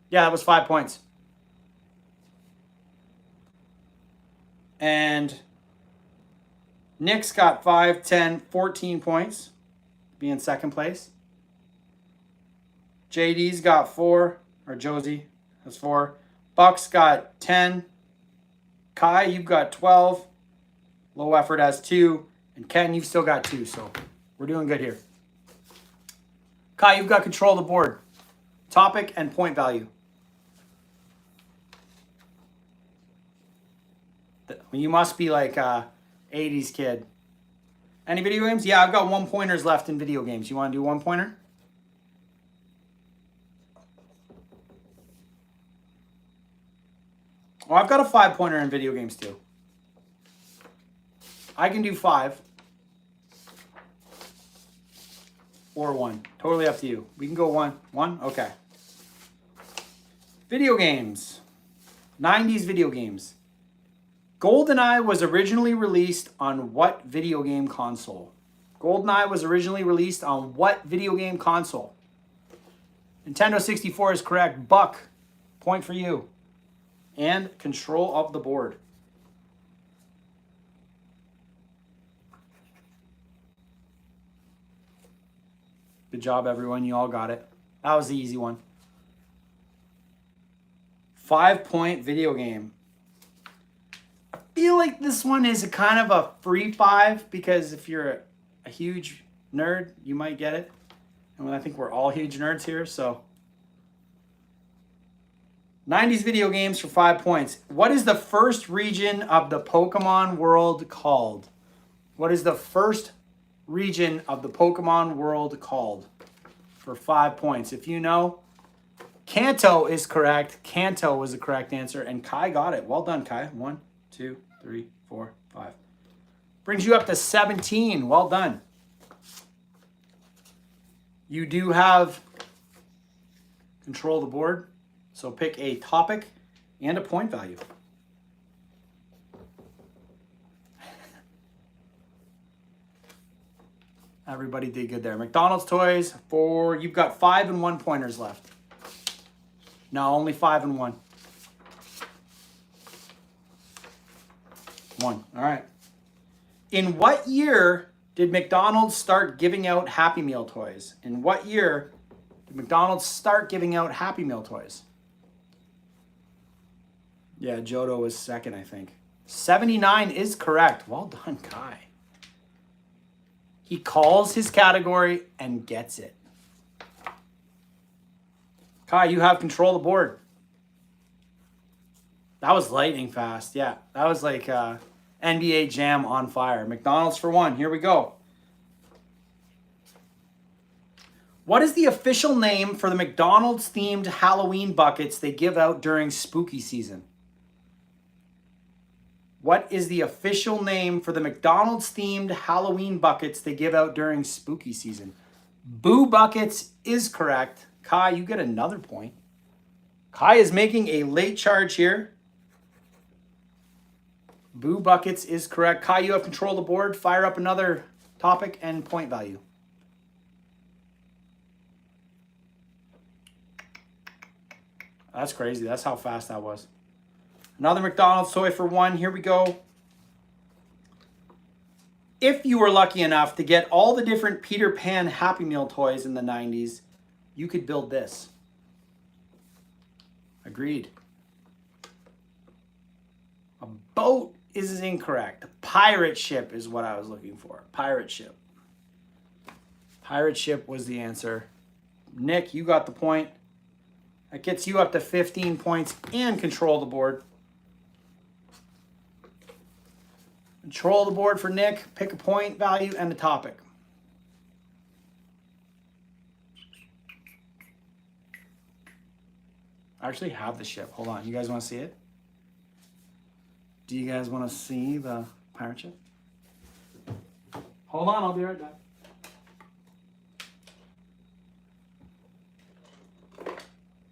Yeah, that was 5 points. And Nick's got 5, 10, 14 points to be in second place. JD's got 4, or Josie has 4. Buck's got 10. Kai, you've got 12. Low Effort has 2. And Ken, you've still got 2, so we're doing good here. Kai, you've got control of the board. Topic and point value. You must be like a 80s kid. Any video games? Yeah, I've got 1-pointers left in video games. You want to do 1-pointer? Oh, I've got a 5-pointer in video games too. I can do 5. Or 1. Totally up to you. We can go 1. 1? Okay. Video games. 90s video games. GoldenEye was originally released on what video game console? GoldenEye was originally released on what video game console? Nintendo 64 is correct. Buck, point for you. And control of the board. Good job, everyone. You all got it. That was the easy one. 5-point video game. I feel like this one is a kind of a free 5 because if you're a huge nerd, you might get it. And I think we're all huge nerds here, so. 90s video games for 5 points. What is the first region of the Pokemon world called? What is the first region of the Pokemon world called? For 5 points. If you know, Kanto is correct. Kanto was the correct answer, and Kai got it. Well done, Kai. 1, 2, 3, 4, 5. Brings you up to 17. Well done. You do have control of the board, so pick a topic and a point value. Everybody did good there. McDonald's toys for, you've got 5 and 1 pointers left. No, only 5 and 1. 1, all right. In what year did McDonald's start giving out Happy Meal toys? In what year did McDonald's start giving out Happy Meal toys? Yeah, Johto was second, I think. 79 is correct. Well done, Kai. He calls his category and gets it. Kai, you have control of the board. That was lightning fast. Yeah, that was like NBA Jam on fire. McDonald's for 1. Here we go. What is the official name for the McDonald's themed Halloween buckets they give out during spooky season? What is the official name for the McDonald's themed Halloween buckets they give out during spooky season? Boo Buckets is correct. Kai, you get another point. Kai is making a late charge here. Boo Buckets is correct. Kai, you have control of the board. Fire up another topic and point value. That's crazy. That's how fast that was. Another McDonald's toy for 1. Here we go. If you were lucky enough to get all the different Peter Pan Happy Meal toys in the 90s, you could build this. Agreed. A boat is incorrect. A pirate ship is what I was looking for. Pirate ship. Pirate ship was the answer. Nick, you got the point. That gets you up to 15 points and control of the board. Control the board for Nick. Pick a point value and a topic. I actually have the ship. Hold on. You guys want to see it? Do you guys want to see the pirate ship? Hold on. I'll be right back.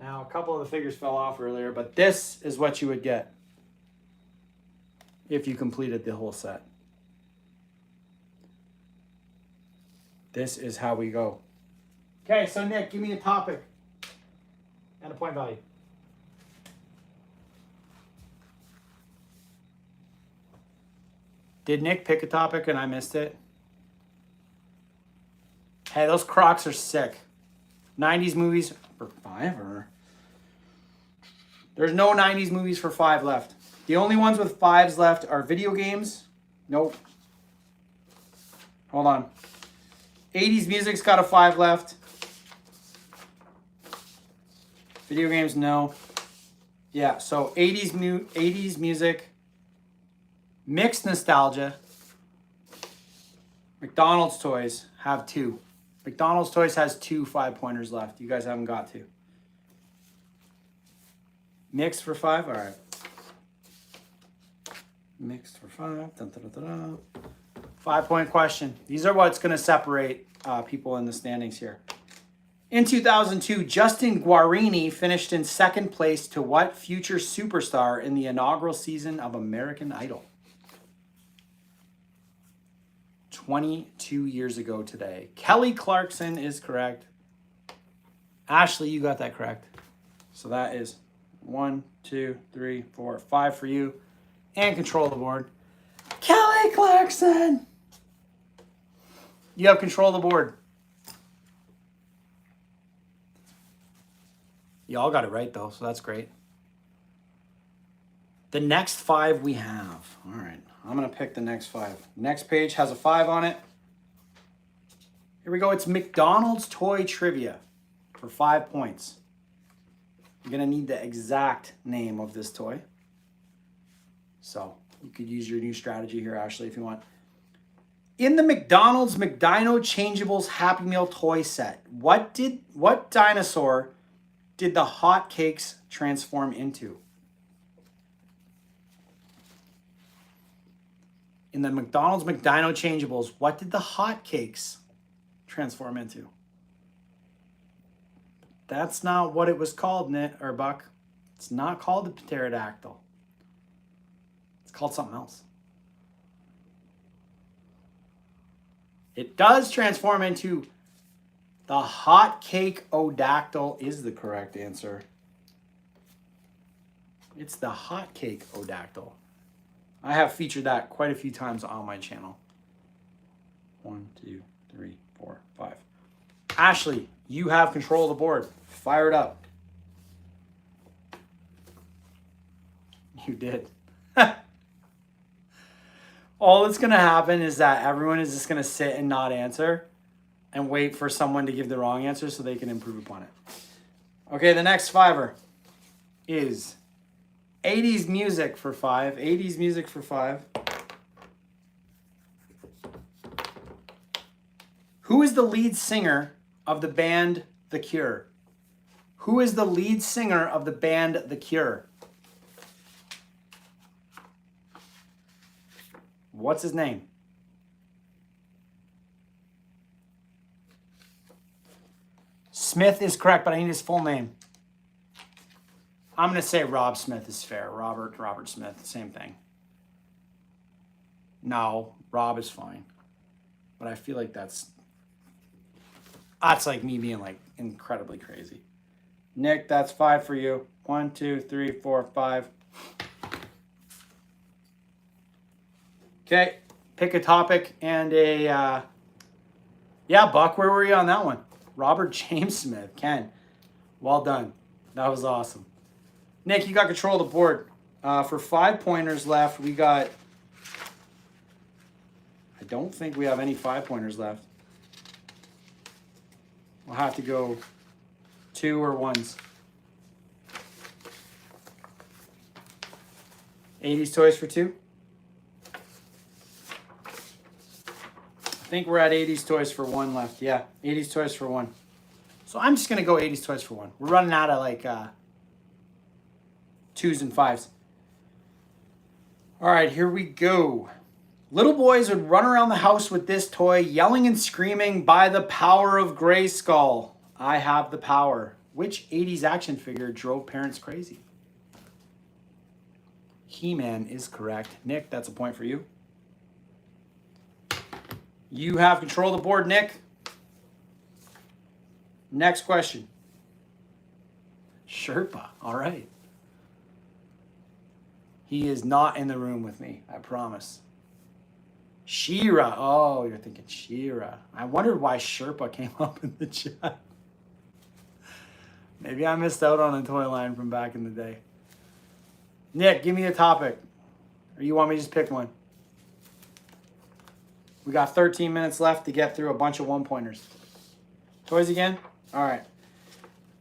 Now, a couple of the figures fell off earlier, but this is what you would get if you completed the whole set. This is how we go. Okay, so Nick, give me a topic and a point value. Did Nick pick a topic and I missed it? Hey, those Crocs are sick. 90s movies for 5 or? There's no 90s movies for 5 left. The only ones with 5s left are video games. Nope. Hold on. 80s music's got a 5 left. Video games, no. Yeah, so 80s music. Mixed nostalgia. McDonald's toys have 2. McDonald's toys has 2 5-pointers left. You guys haven't got to. Mixed for 5? All right. Mixed for 5. Dun, dun, dun, dun. 5-point question. These are what's going to separate people in the standings here. In 2002, Justin Guarini finished in second place to what future superstar in the inaugural season of American Idol? 22 years ago today. Kelly Clarkson is correct. Ashley, you got that correct. So that is 1, 2, 3, 4, 5 for you. And control the board. Kelly Clarkson! You have control of the board. You all got it right, though, so that's great. The next 5 we have. All right, I'm going to pick the next 5. Next page has a 5 on it. Here we go. It's McDonald's toy trivia for 5 points. You're going to need the exact name of this toy. So you could use your new strategy here, Ashley, if you want. In the McDonald's McDino Changeables Happy Meal toy set, what dinosaur did the hot cakes transform into? In the McDonald's McDino Changeables, what did the hot cakes transform into? That's not what it was called, Nit or Buck. It's not called the pterodactyl. It's called something else. It does transform into the hot cake odactyl is the correct answer. It's the hot cake odactyl. I have featured that quite a few times on my channel. 1, 2, 3, 4, 5. Ashley, you have control of the board. Fire it up. You did. All that's going to happen is that everyone is just going to sit and not answer and wait for someone to give the wrong answer so they can improve upon it. Okay, the next 5er is 80s music for 5. 80s music for 5. Who is the lead singer of the band The Cure? Who is the lead singer of the band The Cure? What's his name? Smith is correct, but I need his full name. I'm going to say Rob Smith is fair. Robert Smith, same thing. No, Rob is fine. But I feel like that's like me being like incredibly crazy. Nick, that's 5 for you. 1, 2, 3, 4, 5. Okay, pick a topic and a, yeah, Buck, where were you on that one? Robert James Smith, Ken, well done. That was awesome. Nick, you got control of the board. For 5 pointers left, we got, I don't think we have any 5 pointers left. We'll have to go 2 or 1s. 80s toys for 2? I think we're at 80s toys for 1 left. Yeah, 80s toys for 1. So I'm just going to go 80s toys for 1. We're running out of like 2s and 5s. All right, here we go. Little boys would run around the house with this toy, yelling and screaming, "By the power of Grayskull, I have the power." Which 80s action figure drove parents crazy? He-Man is correct. Nick, that's a point for you. You have control of the board, Nick. Next question. Sherpa, all right. He is not in the room with me, I promise. She-Ra. Oh, you're thinking She-Ra. I wondered why Sherpa came up in the chat. Maybe I missed out on a toy line from back in the day. Nick, give me a topic. Or you want me to just pick one? We got 13 minutes left to get through a bunch of 1-pointers. Toys again? All right.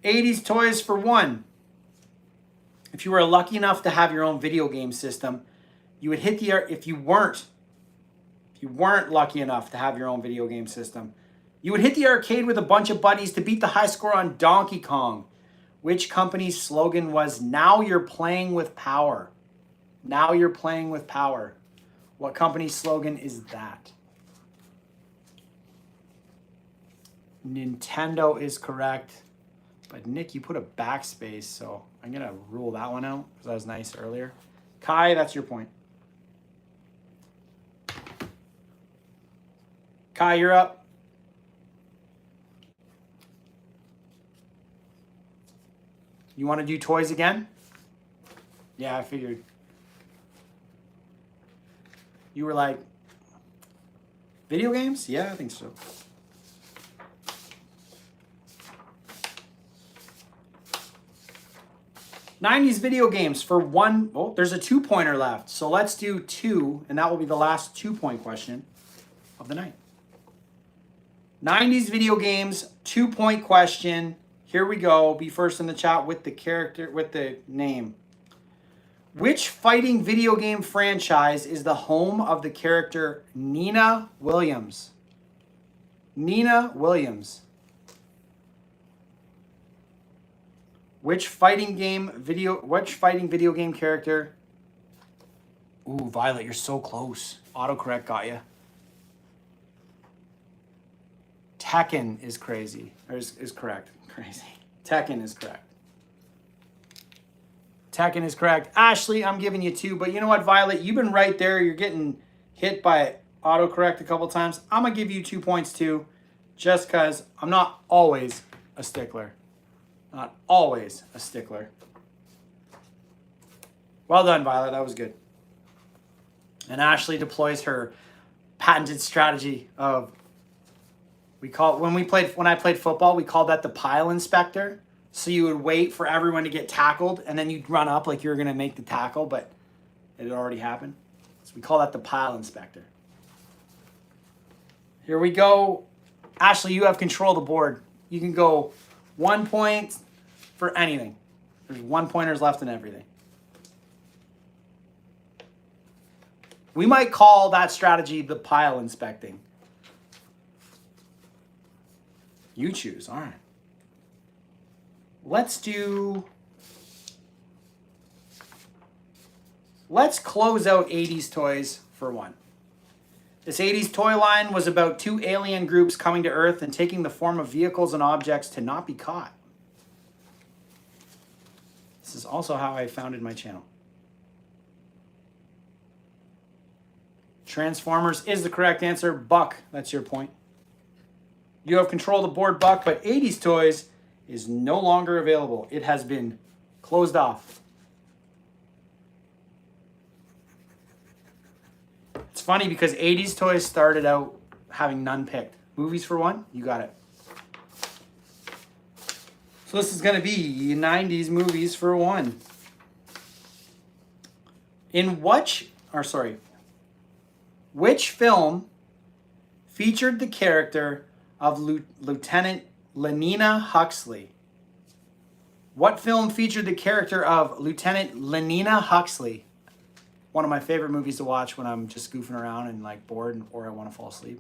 80s toys for 1. If you were lucky enough to have your own video game system, you would hit the, if you weren't lucky enough to have your own video game system, you would hit the arcade with a bunch of buddies to beat the high score on Donkey Kong. Which company's slogan was, "Now you're playing with power"? Now you're playing with power. What company slogan is that? Nintendo is correct. But Nick, you put a backspace, so I'm going to rule that one out because that was nice earlier. Kai, that's your point. Kai, you're up. You want to do toys again? Yeah, I figured. You were like, video games? Yeah, I think so. '90s video games for one. Oh, there's a 2-pointer left. So let's do 2, and that will be the last 2-point question of the night. '90s video games, 2-point question. Here we go. Be first in the chat with the character, with the name. Which fighting video game franchise is the home of the character Nina Williams? Nina Williams. Which fighting video game character? Ooh, Violet, you're so close. Autocorrect got you. Tekken is crazy. Or is correct. Crazy. Tekken is correct. Tekken is correct. Ashley, I'm giving you 2. But you know what, Violet? You've been right there. You're getting hit by autocorrect a couple times. I'm going to give you 2 points too. Just because I'm not always a stickler. Not always a stickler. Well done, Violet. That was good. And Ashley deploys her patented strategy of when I played football, we called that the pile inspector. So you would wait for everyone to get tackled, and then you'd run up like you were going to make the tackle, but it had already happened. So we call that the pile inspector. Here we go. Ashley, you have control of the board. You can go 1 point for anything. There's 1-pointers left in everything. We might call that strategy the pile inspecting. You choose. All right. Let's close out 80s toys for one. This 80s toy line was about 2 alien groups coming to Earth and taking the form of vehicles and objects to not be caught. This is also how I founded my channel. Transformers is the correct answer. Buck, that's your point. You have control of the board, Buck, but 80s Toys is no longer available. It has been closed off. It's funny because 80s Toys started out having none picked. Movies for one, you got it. So this is going to be 90s movies for one. Which film featured the character of Lieutenant Lenina Huxley? What film featured the character of Lieutenant Lenina Huxley? One of my favorite movies to watch when I'm just goofing around and like bored or I want to fall asleep.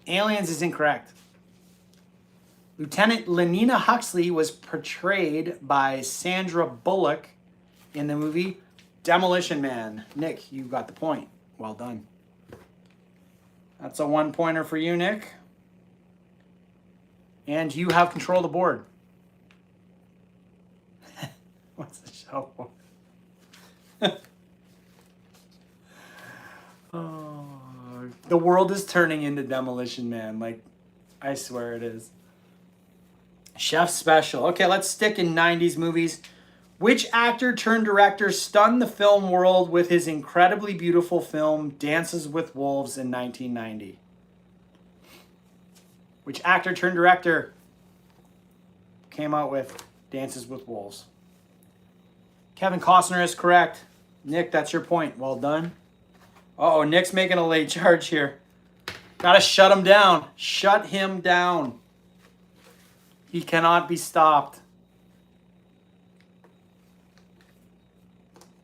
Aliens is incorrect. Lieutenant Lenina Huxley was portrayed by Sandra Bullock in the movie Demolition Man. Nick, you got the point. Well done. That's a 1-pointer for you, Nick. And you have control of the board. What's the show for? Oh, the world is turning into Demolition Man. Like, I swear it is. Chef Special. Okay, let's stick in 90s movies. Which actor turned director stunned the film world with his incredibly beautiful film Dances with Wolves in 1990? Which actor turned director came out with Dances with Wolves? Kevin Costner is correct. Nick, that's your point. Well done. Uh-oh, Nick's making a late charge here. Gotta shut him down. Shut him down. He cannot be stopped.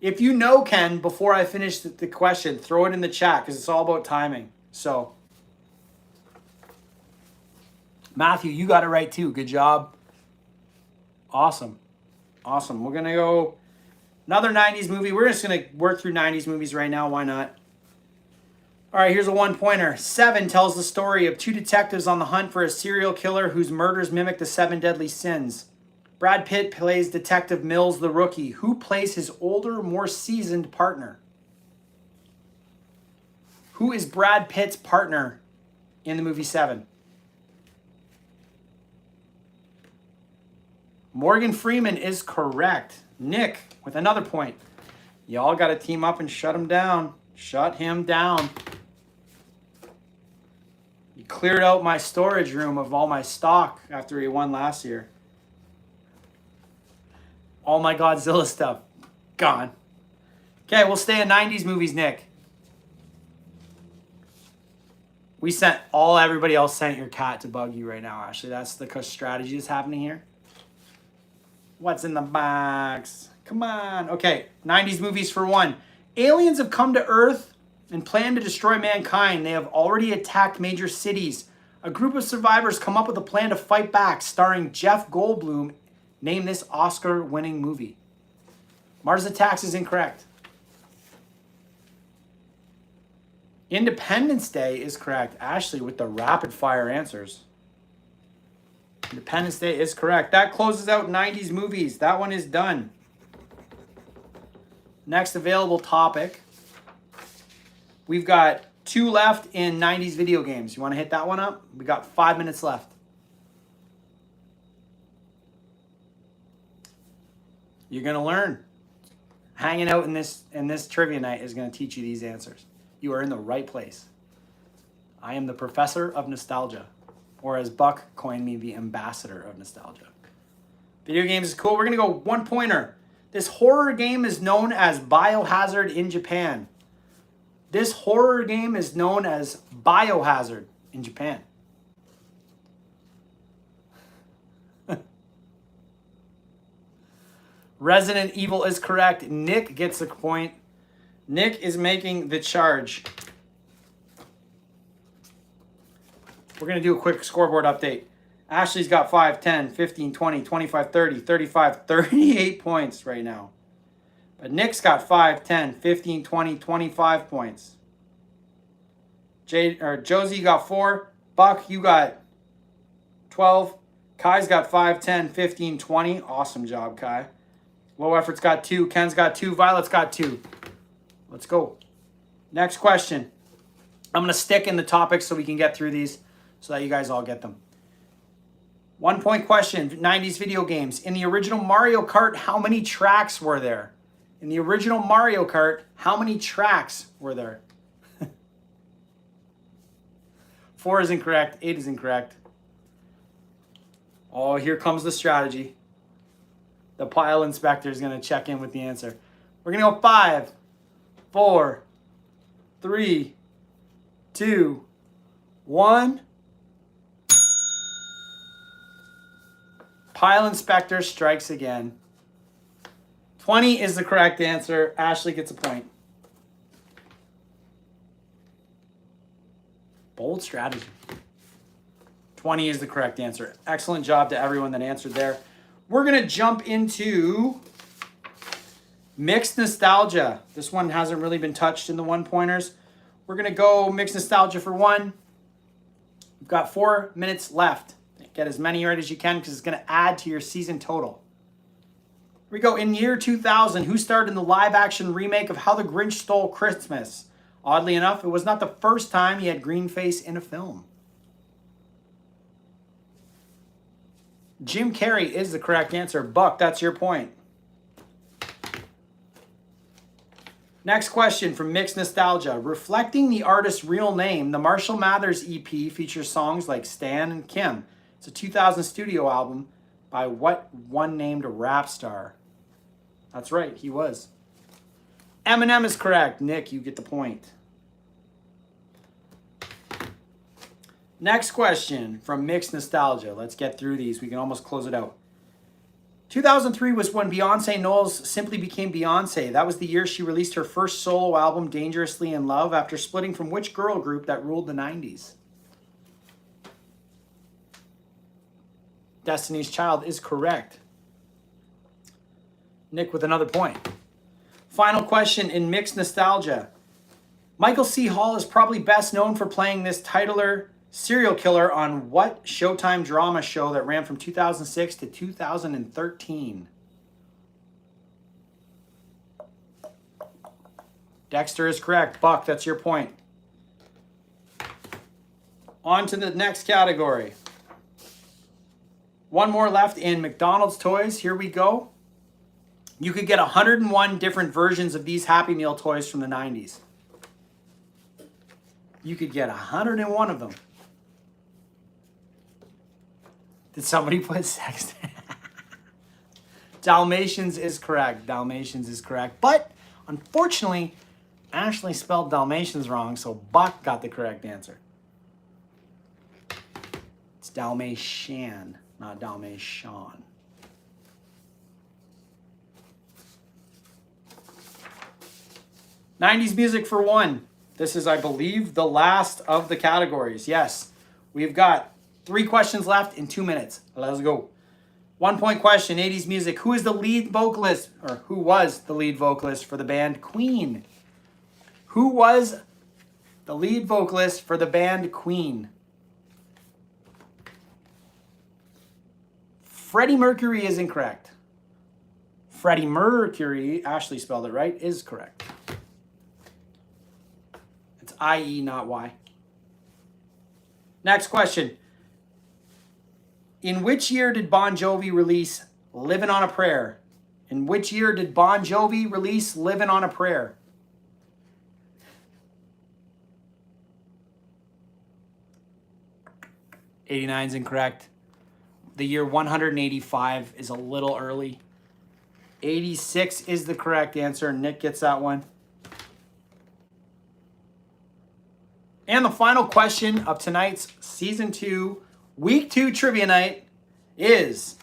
If you know, Ken, before I finish the question, throw it in the chat because it's all about timing. So, Matthew, you got it right too. Good job. Awesome. Awesome. We're going to go Another 90s movie. We're just going to work through 90s movies right now. Why not? All right, here's a one-pointer. Seven tells the story of two detectives on the hunt for a serial killer whose murders mimic the seven deadly sins. Brad Pitt plays Detective Mills the rookie. Who plays his older, more seasoned partner? Who is Brad Pitt's partner in the movie Seven? Morgan Freeman is correct. Nick with another point. Y'all got to team up and shut him down. Shut him down. You cleared out my storage room of all my stock after he won last year. All my Godzilla stuff gone. Okay, we'll stay in 90s movies, Nick. We sent everybody else sent your cat to bug you right now, Ashley. That's the strategy that's happening here. What's in the box? Come on. Okay, 90s movies for one. Aliens have come to Earth and plan to destroy mankind. They have already attacked major cities. A group of survivors come up with a plan to fight back, starring Jeff Goldblum. Name this Oscar-winning movie. Mars Attacks is incorrect. Independence Day is correct. Ashley with the rapid-fire answers. Independence Day is correct. That closes out 90s movies. That one is done. Next available topic. We've got 2 left in 90s video games. You want to hit that one up? We got 5 minutes left. You're going to learn. Hanging out in this trivia night is going to teach you these answers. You are in the right place. I am the professor of nostalgia. Or as Buck coined me, the ambassador of nostalgia. Video games is cool. We're going to go one-pointer. This horror game is known as Biohazard in Japan. This horror game is known as Biohazard in Japan. Resident Evil is correct. Nick gets the point. Nick is making the charge. We're going to do a quick scoreboard update. Ashley's got 5, 10, 15, 20, 25, 30, 35, 38 points right now. But Nick's got 5, 10, 15, 20, 25 points. Josie, you got 4. Buck, you got 12. Kai's got 5, 10, 15, 20. Awesome job, Kai. Low Effort's got 2. Ken's got 2. Violet's got 2. Let's go. Next question. I'm going to stick in the topics so we can get through these so that you guys all get them. 1 point question. 90s video games. In the original Mario Kart, how many tracks were there? In the original Mario Kart, how many tracks were there? 4 is incorrect. 8 is incorrect. Oh, here comes the strategy. The pile inspector is going to check in with the answer. We're going to go 5, 4, 3, 2, 1. Pile inspector strikes again. 20 is the correct answer. Ashley gets a point. Bold strategy. 20 is the correct answer. Excellent job to everyone that answered there. We're going to jump into mixed nostalgia. This one hasn't really been touched in the one-pointers. We're going to go mixed nostalgia for one. We've got 4 minutes left. Get as many right as you can because it's going to add to your season total. Here we go. In year 2000, who starred in the live-action remake of How the Grinch Stole Christmas? Oddly enough, it was not the first time he had green face in a film. Jim Carrey is the correct answer. Buck, that's your point. Next question from Mixed Nostalgia. Reflecting the artist's real name, the Marshall Mathers EP features songs like Stan and Kim. It's a 2000 studio album by what one-named rap star? That's right, he was. Eminem is correct. Nick, you get the point. Next question from Mixed Nostalgia. Let's get through these. We can almost close it out. 2003 was when Beyonce Knowles simply became Beyonce. That was the year she released her first solo album, Dangerously in Love, after splitting from which girl group that ruled the 90s? Destiny's Child is correct. Nick with another point. Final question in mixed nostalgia. Michael C. Hall is probably best known for playing this titular serial killer on what Showtime drama show that ran from 2006 to 2013? Dexter is correct. Buck, that's your point. On to the next category. One more left in McDonald's toys. Here we go. You could get 101 different versions of these Happy Meal toys from the 90s. You could get 101 of them. Did somebody put sex? Dalmatians is correct. Dalmatians is correct. But unfortunately, Ashley spelled Dalmatians wrong, so Buck got the correct answer. It's Dalmatian, not Dalmatian. '90s music for one. This is, I believe, the last of the categories. Yes, we've got 3 questions left in 2 minutes. Let's go. 1 point question, 80s music. Who is the lead vocalist, or who was the lead vocalist for the band Queen? Who was the lead vocalist for the band Queen? Freddie Mercury is incorrect. Freddie Mercury, Ashley spelled it right, is correct. It's I-E, not Y. Next question. In which year did Bon Jovi release Livin' on a Prayer? In which year did Bon Jovi release Livin' on a Prayer? '89 is incorrect. The year 185 is a little early. 86 is the correct answer. Nick gets that one. And the final question of tonight's Season 2, Week 2 Trivia Night is,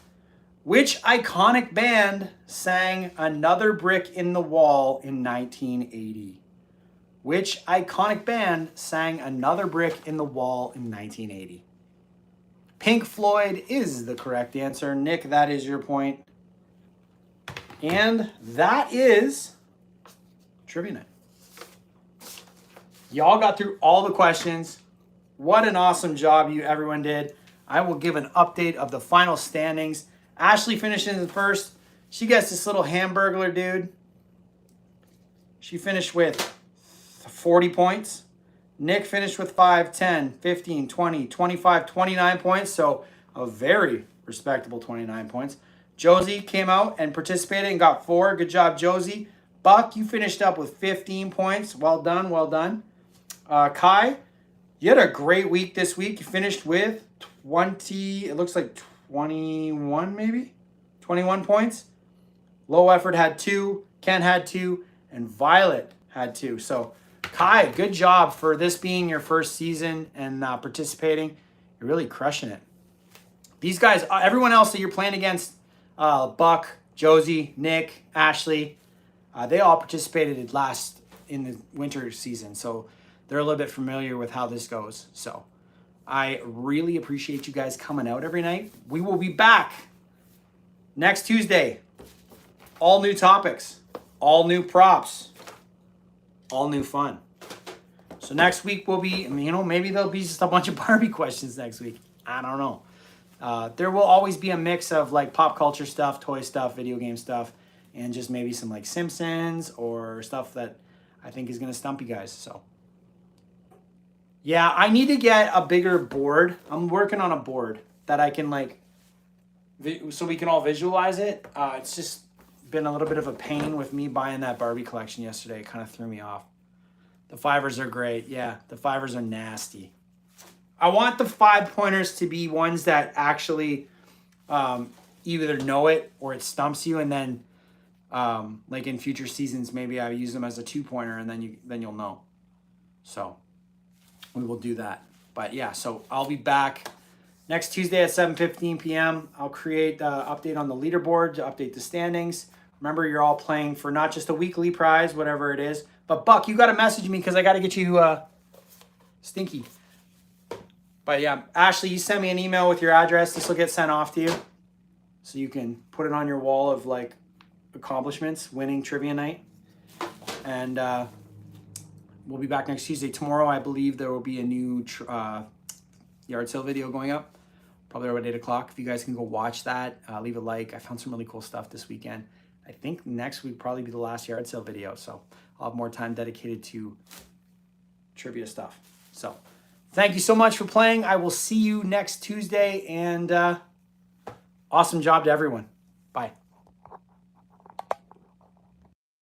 which iconic band sang Another Brick in the Wall in 1980? Which iconic band sang Another Brick in the Wall in 1980? Pink Floyd is the correct answer. Nick, that is your point. And that is Trivia Night. Y'all got through all the questions. What an awesome job everyone did. I will give an update of the final standings. Ashley finishes in first. She gets this little Hamburglar dude. She finished with 40 points. Nick finished with 5, 10, 15, 20, 25, 29 points. So a very respectable 29 points. Josie came out and participated and got 4. Good job, Josie. Buck, you finished up with 15 points. Well done, well done. Kai, you had a great week this week. You finished with 20, it looks like 21 maybe? 21 points. Low Effort had 2, Ken had 2, and Violet had 2. So Kai, good job for this being your first season and participating. You're really crushing it. These guys, everyone else that you're playing against, Buck, Josie, Nick, Ashley, they all participated in the winter season. So they're a little bit familiar with how this goes. So I really appreciate you guys coming out every night. We will be back next Tuesday. All new topics, all new props, all new fun. So next week will be, maybe there'll be just a bunch of Barbie questions next week. I don't know. There will always be a mix of like pop culture stuff, toy stuff, video game stuff, and just maybe some like Simpsons or stuff that I think is going to stump you guys. So yeah, I need to get a bigger board. I'm working on a board that I can so we can all visualize it. It's just been a little bit of a pain with me buying that Barbie collection yesterday. It kind of threw me off. The 5ers are great. Yeah, the 5ers are nasty. I want the 5-pointers to be ones that actually either know it or it stumps you, and then like in future seasons, maybe I use them as a 2-pointer, and then you'll know. So we will do that. But yeah, so I'll be back next Tuesday at 7:15 p.m. I'll create the update on the leaderboard to update the standings. Remember, you're all playing for not just a weekly prize, whatever it is. But Buck, you got to message me because I got to get you Stinky. But yeah, Ashley, you send me an email with your address. This will get sent off to you, so you can put it on your wall of like accomplishments, winning trivia night. And we'll be back next Tuesday. Tomorrow, I believe there will be a new yard sale video going up, probably around 8 o'clock. If you guys can go watch that, leave a like. I found some really cool stuff this weekend. I think next week probably be the last yard sale video, so I'll have more time dedicated to trivia stuff. So thank you so much for playing. I will see you next Tuesday, and awesome job to everyone.